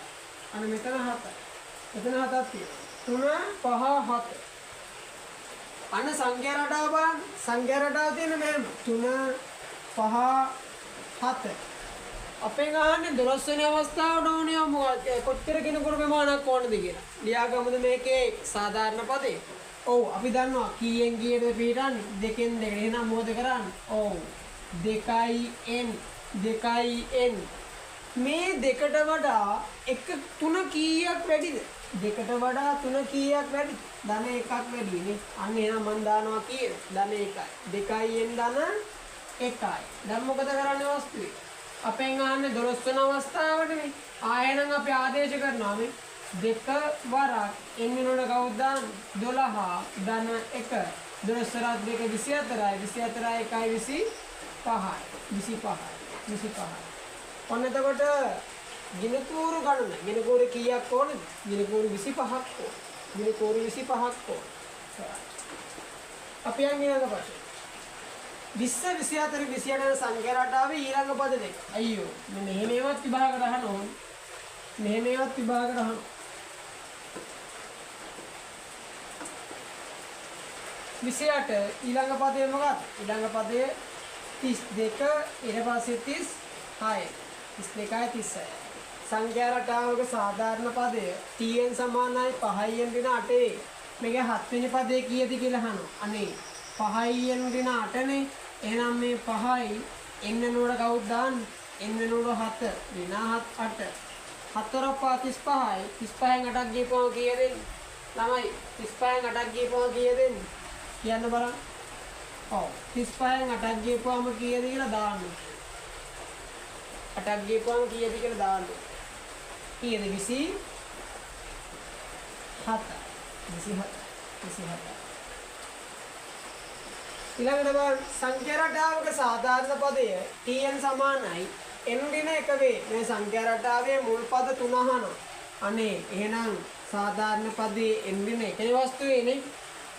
[SPEAKER 1] අන්න මෙතන 7යි. මෙතන 7ක් තියෙනවා. 3 5 7. අන්න සංඛ්‍යා රටාව බලන්න. සංඛ්‍යා රටාව තියෙන මෙහෙම 3 5 7. අපෙන් අහන්නේ 12 වෙනි අවස්ථාවට ඕනේ මොකක්ද? කොච්චර කෙනෙකුට ප්‍රමාණයක් ඕනද කියලා. ලියාගමුද මේකේ සාධාරණ පදේ? ඔව් අපි දන්නවා කීයෙන් කීයටද පිටන්නේ? දෙකෙන් දෙකට. එහෙනම් මොකද කරන්නේ? ඔව් 2n 2n. මේ දෙකට වඩා 3 කීයක් වැඩිද? දෙකට වඩා 3 කීයක් වැඩිද? ධන එකක් වැඩි නේ. අන්න එහෙනම් මම දානවා කීයද? ධන 1යි. 2n ධන 1යි. දැන් මොකද කරන්නේ වස්තුවේ? අපෙන් අහන්නේ 12 වෙනි අවස්ථාවටනේ. ආයෙනම් අපි ආදේශ කරනවා මේ දෙක වරක් n වෙනකොට කවුද දාන්නේ? 12 ධන 1. 12 වරක් 2 24යි. 24යි 1යි 25යි. ඔන්න එතකොට ගිනකූරු ගණන. ගිනකූරු කීයක් ඕනද? ගිනකූරු 25ක් ඕන. ගිනකූරු 25ක් ඕන. අපි යන්නේ ඊළඟ ප්‍රශ්නේ. 20 24 28 සංඛ්‍යා රටාවේ ඊළඟ පද දෙක. අයියෝ මෙන්න මෙහෙමවත් විභාග ගන්න ඕන. මෙහෙමවත් විභාග ගන්න. 28 ඊළඟ පදේ මොකක්ද? ඊළඟ පදේ 32 ඊට පස්සේ 36. 32යි 36. සංඛ්‍යා රටාවක සාධාරණ පදය tn සමානයි 5n ඍණ 8. මේකේ 7 වෙනි පදේ කීයද කියලා අහනවා. අනේ 5n ඍණ 8නේ. එහෙනම් මේ 5යි n වෙනුවට කවුද දාන්නේ? n වෙනුවට 7 ඍණ 8. 4 5 35යි. 35න් 8ක් ගිහපුවම කීයද එන්නේ? ළමයි 35න් 8ක් ගිහපුවම කීයද එන්නේ? කියන්න බලන්න. ඔව් 35න් 8ක් ගිහපුවම කීයද කියලා දාන්න. 8ක් ගිහපුවම කීයද කියලා දාන්න. කීයද 27. 27. ඊළඟට බලන්න සංඛ්‍යා රටාවක සාධාරණ පදය tn සමානයි n ඍණ 1 වේ. මේ සංඛ්‍යා රටාවේ මුල් පද 3 අහනවා. අනේ එහෙනම් සාධාරණ පදේ n ඍණ 1 නේ වස්තුවේනේ.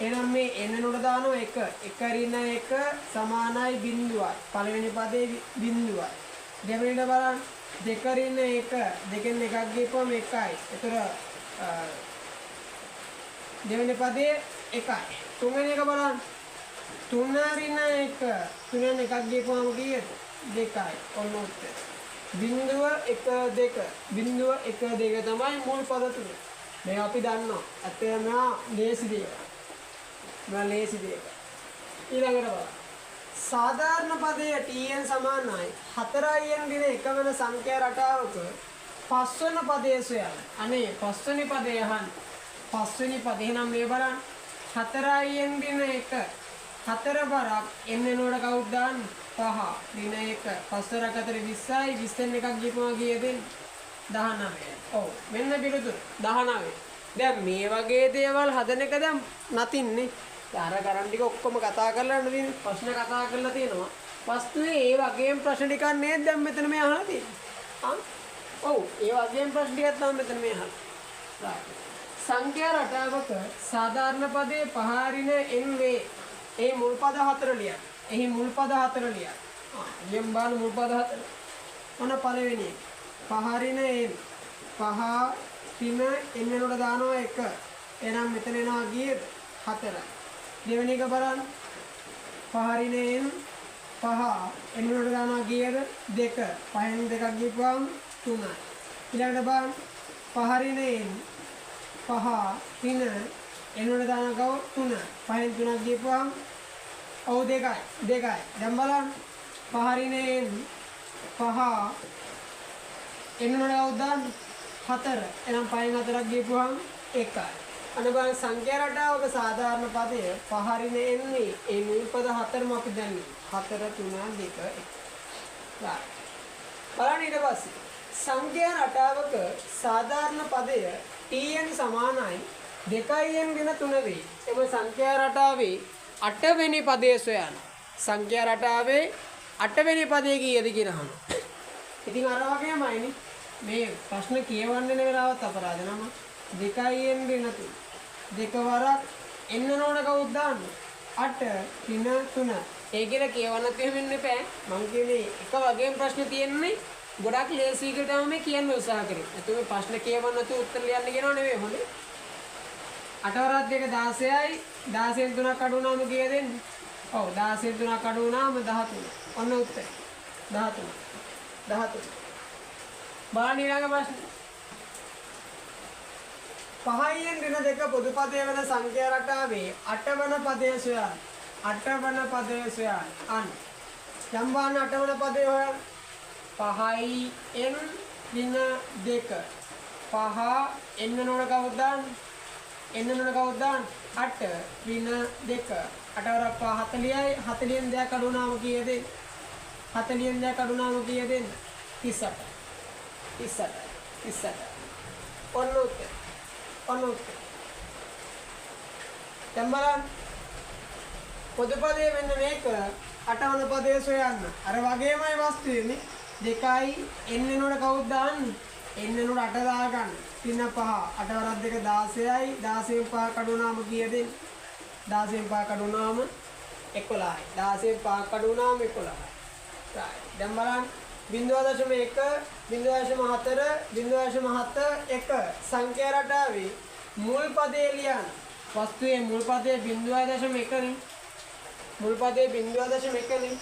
[SPEAKER 1] එහෙනම් මේ n වෙනුවට දානවා 1. 1 ඍණ 1 සමානයි බිඳුවයි. පළවෙනි පදේ බිඳුවයි. දෙවෙනිට බලන්න 2 ඍණ 1 දෙකෙන් එකක් ගිහපුවම 1යි. ඒතර දෙවෙනි පදේ 1යි. තුන්වෙනි එක බලන්න 3 ඍණ 1 3න් එකක් ගිහපුවම කීයද? 2යි. ඔන්න උත්තර. බිඳුව 1 2 බිඳුව 1 2 තමයි මුල් පද තුන. මේ අපි දන්නවා. අතේම ලේසි දෙයක්. ලේසි දෙයක්. ඊළඟට බලන්න. සාධාරණ පදයේ tn සමානයි 4n ඍණ 1 වෙන සංඛ්‍යා රටාවක පස්වෙනි පදයේ සොයන්න. අනේ පස්වෙනි පදය අහන්න. පස්වෙනි පදේ නම් මේ බලන්න 4n ඍණ 1 4 බරක් n වෙනුවට කවුද දාන්නේ? 5 ඍණ 1 5 වරක් 4 20යි 20න් එකක් ගිහපුවා කීයද? 19. ඔව් මෙන්න පිළිතුර 19. දැන් මේ වගේ දේවල් හදන එක දැන් නතින්නේ. අර කරන් ටික ඔක්කොම කතා කරලා නේද ප්‍රශ්න කතා කරලා තියෙනවා. වස්තුවේ ඒ වගේම ප්‍රශ්න ටිකක් නේද දැන් මෙතන මේ අහලා තියෙන්නේ. ඔව් ඒ වගේම ප්‍රශ්න ටිකක් තමයි මෙතන මේ අහලා. සංඛ්‍යා රටාවක සාධාරණ පදයේ 5 ඍණ n වේ. ඒ මුල් පද 4 ලියන්න. එහි මුල් පද 4 ලියන්න. ලියම් බලන්න මුල් පද 4. මොන පළවෙනි එක? 5 ඍණ n. 5 ඍණ n වෙනකොට දානවා 1. එහෙනම් මෙතන එනවා කීයද? 4. දෙවෙනි එක බලන්න 5 ඍණ n 5 n වලට දානවා කීයද? 2. 5න් දෙකක් ගිහපුවාම 3යි. ඊළඟට බලන්න 5 ඍණ n 5 ඍණ n වලට දානවා 3. 5න් 3ක් ගිහපුවාම ඔව් 2යි. 2යි. දැන් බලන්න 5 ඍණ n 5 n වලට කවුද දාන්නේ? 4. එහෙනම් 5න් 4ක් ගිහපුවාම 1යි. අන්න බලන්න සංඛ්‍යා රටාවක සාධාරණ පදය 5 ඍණ n වේ. ඒ මුල් පද 4ම අපි දන්නේ. 4 3 2 1. බලන්න ඊට පස්සේ සංඛ්‍යා රටාවක සාධාරණ පදය tn සමානයි 2n ඍණ 3 වේ. එම සංඛ්‍යා රටාවේ 8 වෙනි පදයේ සොයන්න. සංඛ්‍යා රටාවේ 8 වෙනි පදයේ කීයද කියලා අහනවා. ඉතින් අර වගේමයිනේ. මේ ප්‍රශ්න කියවන්නේ නෙවෙලාවත් අපරාධ නම 2n ඍණ 3. 2 වරක් n නෝන කවුද දාන්නේ? 8 ඍණ 3. ඒ කියලා කියවන්නත් එහෙම වෙන්න එපා. මම කියන්නේ එක වගේම ප්‍රශ්න තියෙන්නේ ගොඩක් ලේසියකට තමයි මේ කියන්න උත්සාහ කරේ. නැත්නම් මේ ප්‍රශ්න කියවන්න නැතුව උත්තර ලියන්න කියනව නෙවෙයි හොඳේ. 8 වරක් දෙක 16යි 16න් 3ක් අඩු වුණාම කීයද එන්නේ? ඔව් 16න් 3ක් අඩු වුණාම 13. ඔන්න උත්තරේ. 13. 13. බලන්න ඊළඟ ප්‍රශ්නේ. 5න් ඍණ 2 පොදු පදයේ වෙන සංඛ්‍යා රටාවේ 8 වන පදය සොයන්න. 8 වන පදය සොයන්න. අන්න. යම් බලන්න 8 වන පදය හොයන්න. 5න් ඍණ 2. 5 එන්න නෝන කවුද දාන්නේ? එන්න නෝන කවුද දාන්නේ? 8 ඍණ 2. 8 වරක් 5 40යි 40න් 2ක් අඩු වුණාම කීයද? 40න් 2ක් අඩු වුණාම කීයද? 38. 38. 38. ඔන්න උත්තර. ඔන්න උත්තර. දැන් බලන්න. පොදු පදයේ මෙන්න මේක 8 වන පදයේ සොයන්න. අර වගේමයි වස්තුවේනේ. 2යි එන්න නෝන කවුද දාන්නේ? එන්න නෝන 8 දාගන්න. 3 5 8 වරක් 2 16යි 16න් 5 කඩු වුණාම කීයද? 16න් 5 කඩු වුණාම 11යි. 16න් 5 කඩු වුණාම 11යි. right. දැන් බලන්න 0.1 0.4 0.7 සංඛ්‍යා රටාවේ මුල් පදේ ලියන්න. වස්තුවේ මුල් පදේ 0.1 නේ. මුල් පදේ 0.1 නේ.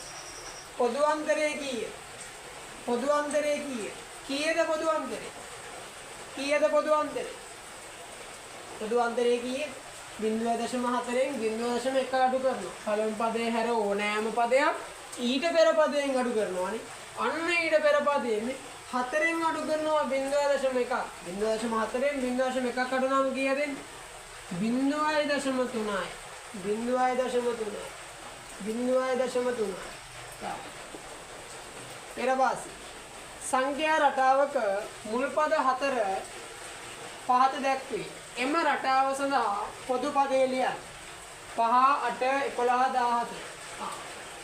[SPEAKER 1] පොදු අන්තරය කීය? පොදු අන්තරය කීය? කීයද පොදු අන්තරය? කීයද පොදු අන්තරය? පොදු අන්තරය කීය? 0.4න් 0.1 අඩු කරනවා. පළවෙනි පදේ හැර ඕනෑම පදයක් ඊට පෙර පදයෙන් අඩු කරනවානේ. අන්න ඊට පෙර පදයෙන් 4න් අඩු කරනවා 0.1. 0.4න් 0.1 අඩු නම් කීයද? 0.3යි. 0.3යි. 0.3යි. ඊට සංඛ්‍යා රටාවක මුල් පද 4 පහත දැක්වේ. එම රටාව සඳහා පොදු පදේ ලියන්න. 5 8 11 17.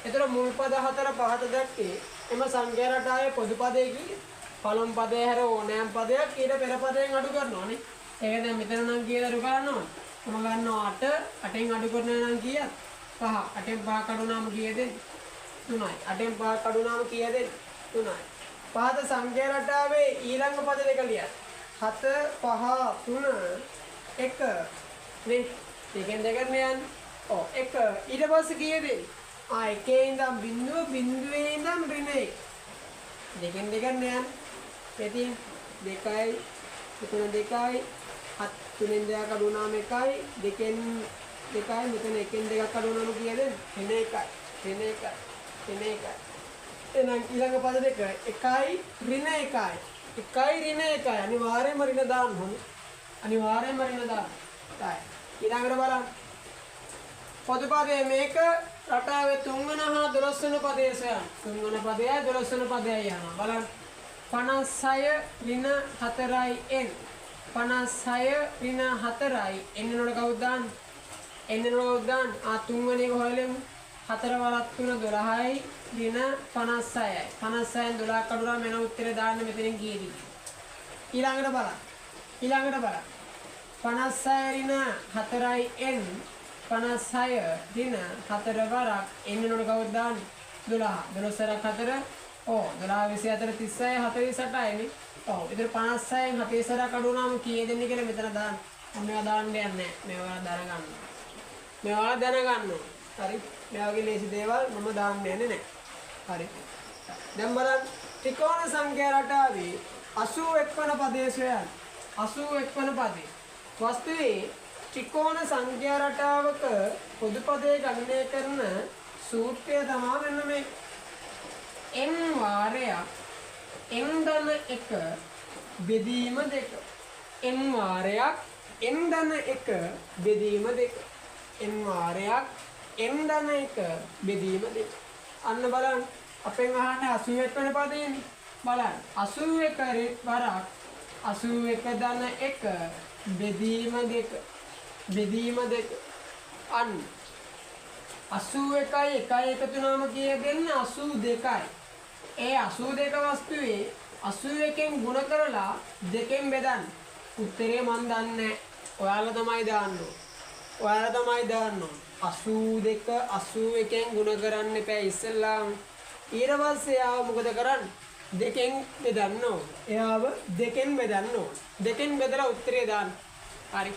[SPEAKER 1] එතන මුල් පද 4 පහත දැක්කේ එම සංඛ්‍යා රටාවේ පොදු පදේ කීයද? පළමු පදේ හැර ඕනෑම පදයක් ඊට පෙර පදයෙන් අඩු කරනවානේ. ඒක දැන් මෙතන නම් කීයද අඩු කරනවා? මම ගන්නවා 8 8න් අඩු කරනවා නම් කීයද? 5 8න් 5 කඩුනාම කීයද? 3යි. 8න් 5 කඩුනාම කීයද? 3යි. පහත සංඛ්‍යා රටාවේ ඊළඟ පද දෙක ලියන්න. 7 5 3 1 නේ. දෙකෙන් දෙකට යන්නේ. ඔව් 1 ඊට පස්සේ කීයද? එකේ ඉඳන් බිඳුව බිඳුවේ ඉඳන් ඍණ 1. දෙකෙන් දෙකට යන්නේ. මෙතින් 2යි මෙතන 2යි 3න් 2ක් අඩු වුණාම 1යි දෙකෙන් 2යි මෙතන 1න් 2ක් අඩු වුණාම කීයද? ඍණ 1යි. ඍණ 1යි. ඍණ 1යි. එහෙනම් ඊළඟ පද දෙක 1යි ඍණ 1යි. 1යි ඍණ 1යි. අනිවාර්යයෙන්ම ඍණ දාන්න ඕනේ. අනිවාර්යයෙන්ම ඍණ දාන්න. right. ඊළඟට බලන්න. පොදු පදයේ මේක රටාවේ 3 වන හා 12 වන පදයේ සොයන්න. 3 වන පදයයි 12 වන පදයයි යනවා. බලන්න. 56 ඍණ 4යි n. 56 ඍණ 4යි n නෝන කවුද දාන්නේ? n නෝන කවුද දාන්නේ? 3 වෙනි එක හොයලෙමු. 4 වරක් 3 12යි ඍණ 56යි. 56න් 12ක් අඩුවම වෙන උත්තරේ දාන්න මෙතනින් කීයද? ඊළඟට බලන්න. 56 ඍණ 4යි n 56 ඍණ 4 වරක් n නෝන කවුද දාන්නේ? 12. 12 වරක් 4 ඔව් 12 24 36 48යි නේ. ඔව් ඉතින් 56න් 44ක් අඩු වුණාම කීයද එන්නේ කියලා මෙතන දාන්න. මේවා දාන්න යන්නේ නැහැ. මේවා දැනගන්න. මේවා දැනගන්න. හරි. මේ වගේ ලේසි දේවල් මම දාන්න යන්නේ නැහැ. හරි. දැන් බලන්න ත්‍රිකෝණ සංඛ්‍යා රටාවේ 81 වන පදයේ සොයන්න. 81 වන පදේ. වස්තුවේ ත්‍රිකෝණ සංඛ්‍යා රටාවක පොදු පදයේ ගණනය කරන සූත්‍රය තමයි මෙන්න මේ n වාරයක් n ධන 1 බෙදීම 2. n වාරයක් n ධන 1 බෙදීම 2. n වාරයක් n ධන 1 බෙදීම 2. අන්න බලන්න අපෙන් අහන්නේ 81 වෙනි පදේනේ. බලන්න 81 වරක් 81 ධන 1 බෙදීම 2. බෙදීම 2. අන්න 81යි 1යි එකතු වුණාම කීයද දෙන්නේ? 82යි. ඒ 82 වස්තුවේ 81න් ගුණ කරලා 2න් බෙදන්න. උත්තරේ මන් දන්නේ නැහැ. ඔයාලා තමයි දාන්න ඕන. ඔයාලා තමයි දාන්න ඕන. 82 81න් ගුණ කරන්න එපා ඉස්සෙල්ලාම. ඊට පස්සේ ආව මොකද කරන්නේ? දෙකෙන් බෙදන්න ඕන. එයාව දෙකෙන් බෙදන්න ඕන. දෙකෙන් බෙදලා උත්තරේ දාන්න. හරි.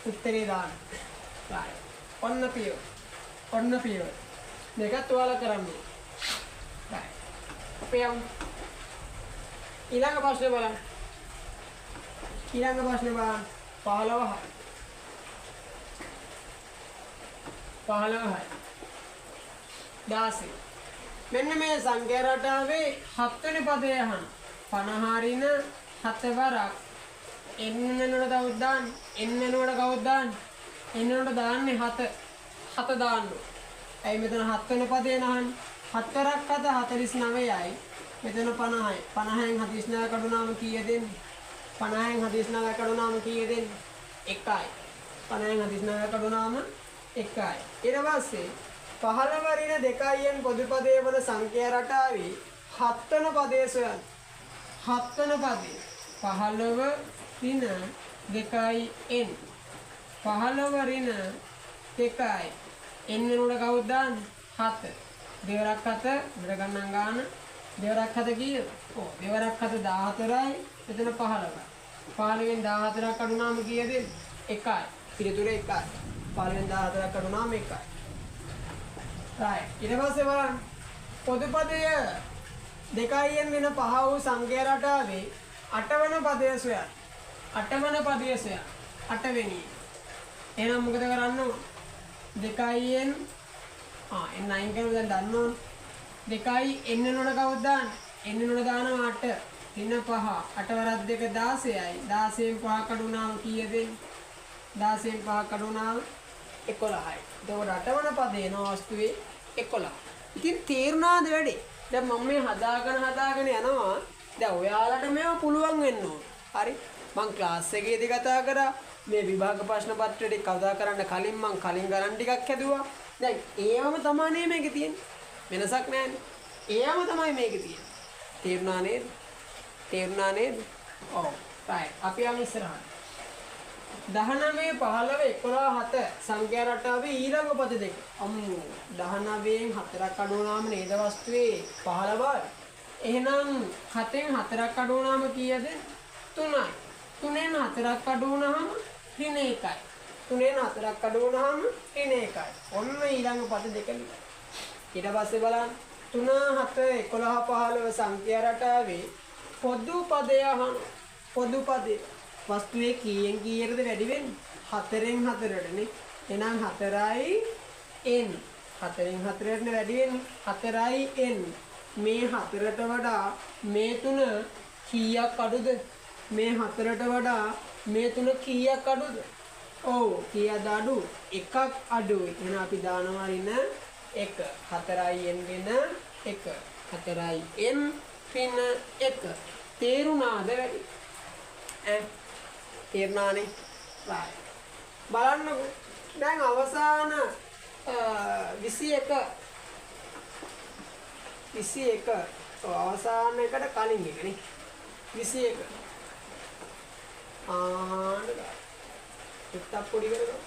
[SPEAKER 1] උත්තරේ දාන්න. හරි. ඔන්න පියව. ඔන්න පියව. මේකත් ඔයාලා කරන්න ඕන. හරි. අපි යමු. ඊළඟ ප්‍රශ්නේ බලන්න. ඊළඟ ප්‍රශ්නේ බලන්න. 15යි. 15යි. 16. මෙන්න මේ සංඛ්‍යා රටාවේ 7 වෙනි පදය අහන 50 හරින 7 වරක් n වෙනුවට කවුද දාන්නේ? n වෙනුවට කවුද දාන්නේ? n වෙනුවට දාන්නේ 7. 7 දාන්න. ඇයි මෙතන 7 වෙනි පදේ නහන්නේ? 7 වරක් 7 49යි. මෙතන 50යි. 50න් 49 කඩුනාම කීයද දෙන්නේ? 50න් 49 කඩුනාම කීයද දෙන්නේ? 1යි. 50න් 49 කඩුනාම 1යි. ඊට පස්සේ 15 වරින 2න් පොදු පදයේ වන සංඛ්‍යා රටාවේ 7 වෙනි පදයේ සොයන්න. 7 වෙනි පදේ 15 රින 2යි n. 15 වරින 2යි n වෙනුවට කවුද දාන්නේ? 7. දෙවරක් 7 ඉඳ ගණන් ගන්න. දෙවරක් 7 කීයද? ඔව් දෙවරක් 7 14යි. මෙතන 15යි. 15න් 14ක් අඩුනාම කීයද? 1යි. පිළිතුර 1යි. 15න් 14ක් අඩුනාම 1යි. right. ඊට පස්සේ බලන්න පොදු පදය 2න් වෙන 5 වූ සංඛ්‍යා රටාවේ 8 වෙනි පදය සොයන්න. 8 වෙනි පදය සොයන්න. 8 වෙනි. එහෙනම් මොකද කරන්න ඕන? 2න් n 9 කරලා දැන් දන්න ඕන. 2යි n වෙනුවට කවුද දාන්නේ? n වෙනුවට දානවා 8. රින 5. 8 වරක් 2 16යි. 16න් 5 කඩුනාම කීයද? 16න් 5 කඩුනාම 11යි. එතකොට 8 වෙනි පදේ එන වස්තුවේ 11. ඉතින් තේරුණාද වැඩේ? දැන් මම මේ හදාගෙන යනවා. දැන් ඔයාලට මේව පුළුවන් වෙන්න ඕන. හරි? මං ක්ලාස් එකේදී කතා කරා මේ විභාග ප්‍රශ්න පත්‍රයට කතා කරන්න කලින් මං කලින් ගණන් ටිකක් හැදුවා. දැන් ඒවම තමයි මේකේ තියෙන්නේ. වෙනසක් නැහැනේ. ඒවම තමයි මේකේ තියෙන්නේ. තේරුණා නේද? තේරුණා නේද? ඔව්. right. අපි යමු ඉස්සරහට. 19 15 11 7 සංඛ්‍යා රටාවේ ඊළඟ පද දෙක. අම්මෝ 19න් 4ක් අඩුවනාම නේද වස්තුවේ 15යි. එහෙනම් 7න් 4ක් අඩුවනාම කීයද? 3යි. 3න් 4ක් අඩුවනාම ඍණ 1යි. 3න් 4ක් අඩුවනාම ඍණ 1යි. ඔන්න ඊළඟ පද දෙක ලියන්න. ඊට පස්සේ බලන්න 3 7 11 15 සංඛ්‍යා රටාවේ පොදු පදය අහන. පොදු පදේ වස්තුවේ කීයෙන් කීයටද වැඩි වෙන්නේ? 4න් 4ටනේ. එහෙනම් 4යි n. 4න් 4ට වැඩි වෙන්නේ 4යි n. මේ 4ට වඩා මේ 3 කීයක් අඩුද? මේ 4ට වඩා මේ 3 කීයක් අඩුද? ඔව් කීයද අඩු? එකක් අඩුයි. එහෙනම් අපි දානවා රින 1. 4යි n වෙන 1. 4යි n වෙන 1. තේරුණාද වැඩි? තේරුණානේ? right. බලන්නකෝ. දැන් අවසාන 21 අවසාන එකට කලින් එකනේ. 21. පිටක් පොඩි කරගන්න.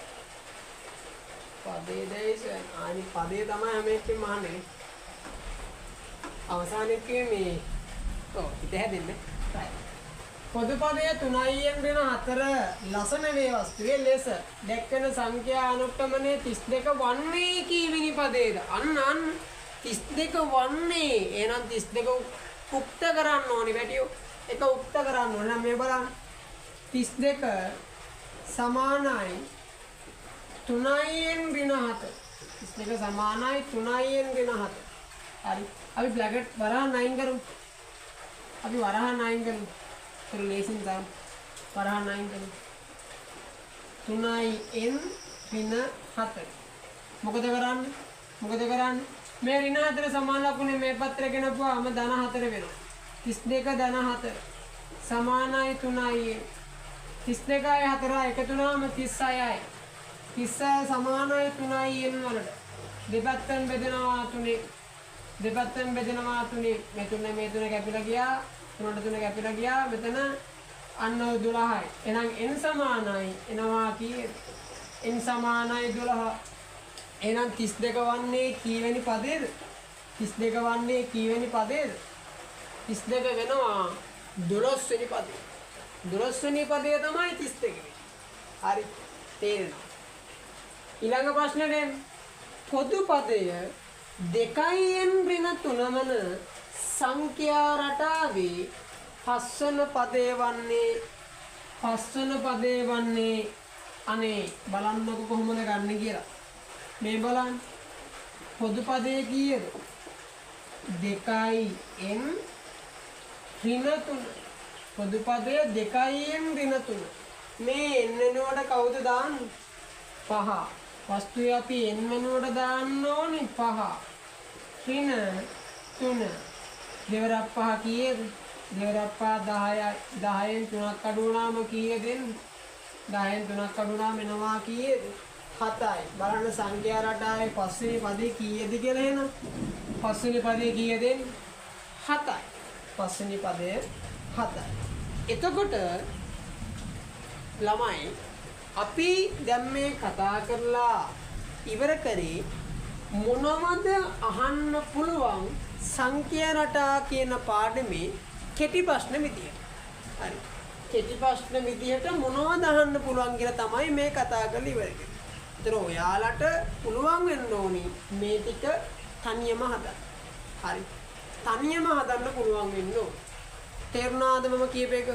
[SPEAKER 1] පදේ දැයිස ආනි පදේ තමයි හැම එකෙම අහන්නේ. අවසානයේ කිව්වේ මේ පිට හැදෙන්නේ. right. පොදු පදය 3න් වෙන 4 ලසන වේ වස්තුවේ ලෙස දැක්වෙන සංඛ්‍යා අනුක්‍රමණය 32 වන්නේ කීවෙනි පදේද? අන්න 32 වන්නේ. එහෙනම් 32 උක්ත කරන්න ඕනි වැඩියෝ. එක උක්ත කරන්න ඕන. නම් මේ බලන්න 32 සමානයි 3න් ඍණ 7. 32 සමානයි 3න් ඍණ 7. හරි. අපි බ්‍රැකට් වරහන් 9 කරමු. අපි වරහන් 9 කරමු. relation time වරහන් 9 කරමු. 3යි n ඍණ 7. මොකද කරන්නේ? මේ ඍණ 4 සමාන ලකුණේ මේ පත්‍රය ගෙනපුවාම ධන 4 වෙනවා. 32 ධන 4 සමානයි 3යි. 32යි 4යි එකතු වුණාම 36යි. 36 සමානයි 3යි n වලට. දෙපැත්තෙන් බෙදෙනවා 3. දෙපැත්තෙන් බෙදෙනවා 3. මේ තුන කැපිලා ගියා. 3 කැපිලා ගියා. මෙතන අන්න 12යි. එහෙනම් n සමානයි එනවා කීයද? n සමානයි 12. එහෙනම් 32 වන්නේ කීවෙනි පදයේද? 32 වන්නේ කීවෙනි පදයේද? 32 වෙනවා 12 වෙනි පදය. 12 වෙනි පදය තමයි 32 වෙන්නේ. හරි තේරෙනවා. ඊළඟ ප්‍රශ්නෙට එන්න. පොදු පදය 2න් ඍණ 3 වන සංඛ්‍යා රටාවේ පස්වන පදේ වන්නේ අනේ බලන්නකො කොහොමද ගන්න කියලා. මේ බලන්න. පොදු පදේ කීයද? 2n ඍණ 3. පොදු පදේ 2n ඍණ 3. මේ n වෙනුවට කවුද දාන්නේ? 5. වස්තුවේ අපි n වෙනුවට දාන්න ඕනේ 5. ඍණ 3. දෙවරක් 5 කීයද? දෙවරක් 5 10යි. 10න් 3ක් අඩු වුණාම කීයද එන්නේ? 10න් 3ක් අඩු වුණාම එනවා කීයද? 7යි. බලන්න සංඛ්‍යා රටාවේ පස්වෙනි පදේ කීයද කියලා එහෙනම්. පස්වෙනි පදේ කීයද එන්නේ? 7යි. පස්වෙනි පදය 7යි. එතකොට ළමයි අපි දැන් මේ කතා කරලා ඉවර කරේ මොනවද අහන්න පුළුවන් සංඛ්‍යා රටා කියන පාඩමේ කෙටි ප්‍රශ්න විදියට. හරි. කෙටි ප්‍රශ්න විදියට මොනවද අහන්න පුළුවන් කියලා තමයි මේ කතා කරලා ඉවර කරේ. ඒතර ඔයාලට පුළුවන් වෙන්න ඕනි මේ ටික තනියම හදන්න. හරි. තනියම හදන්න පුළුවන් වෙන්න ඕන. තේරුණාද මම කියපේක?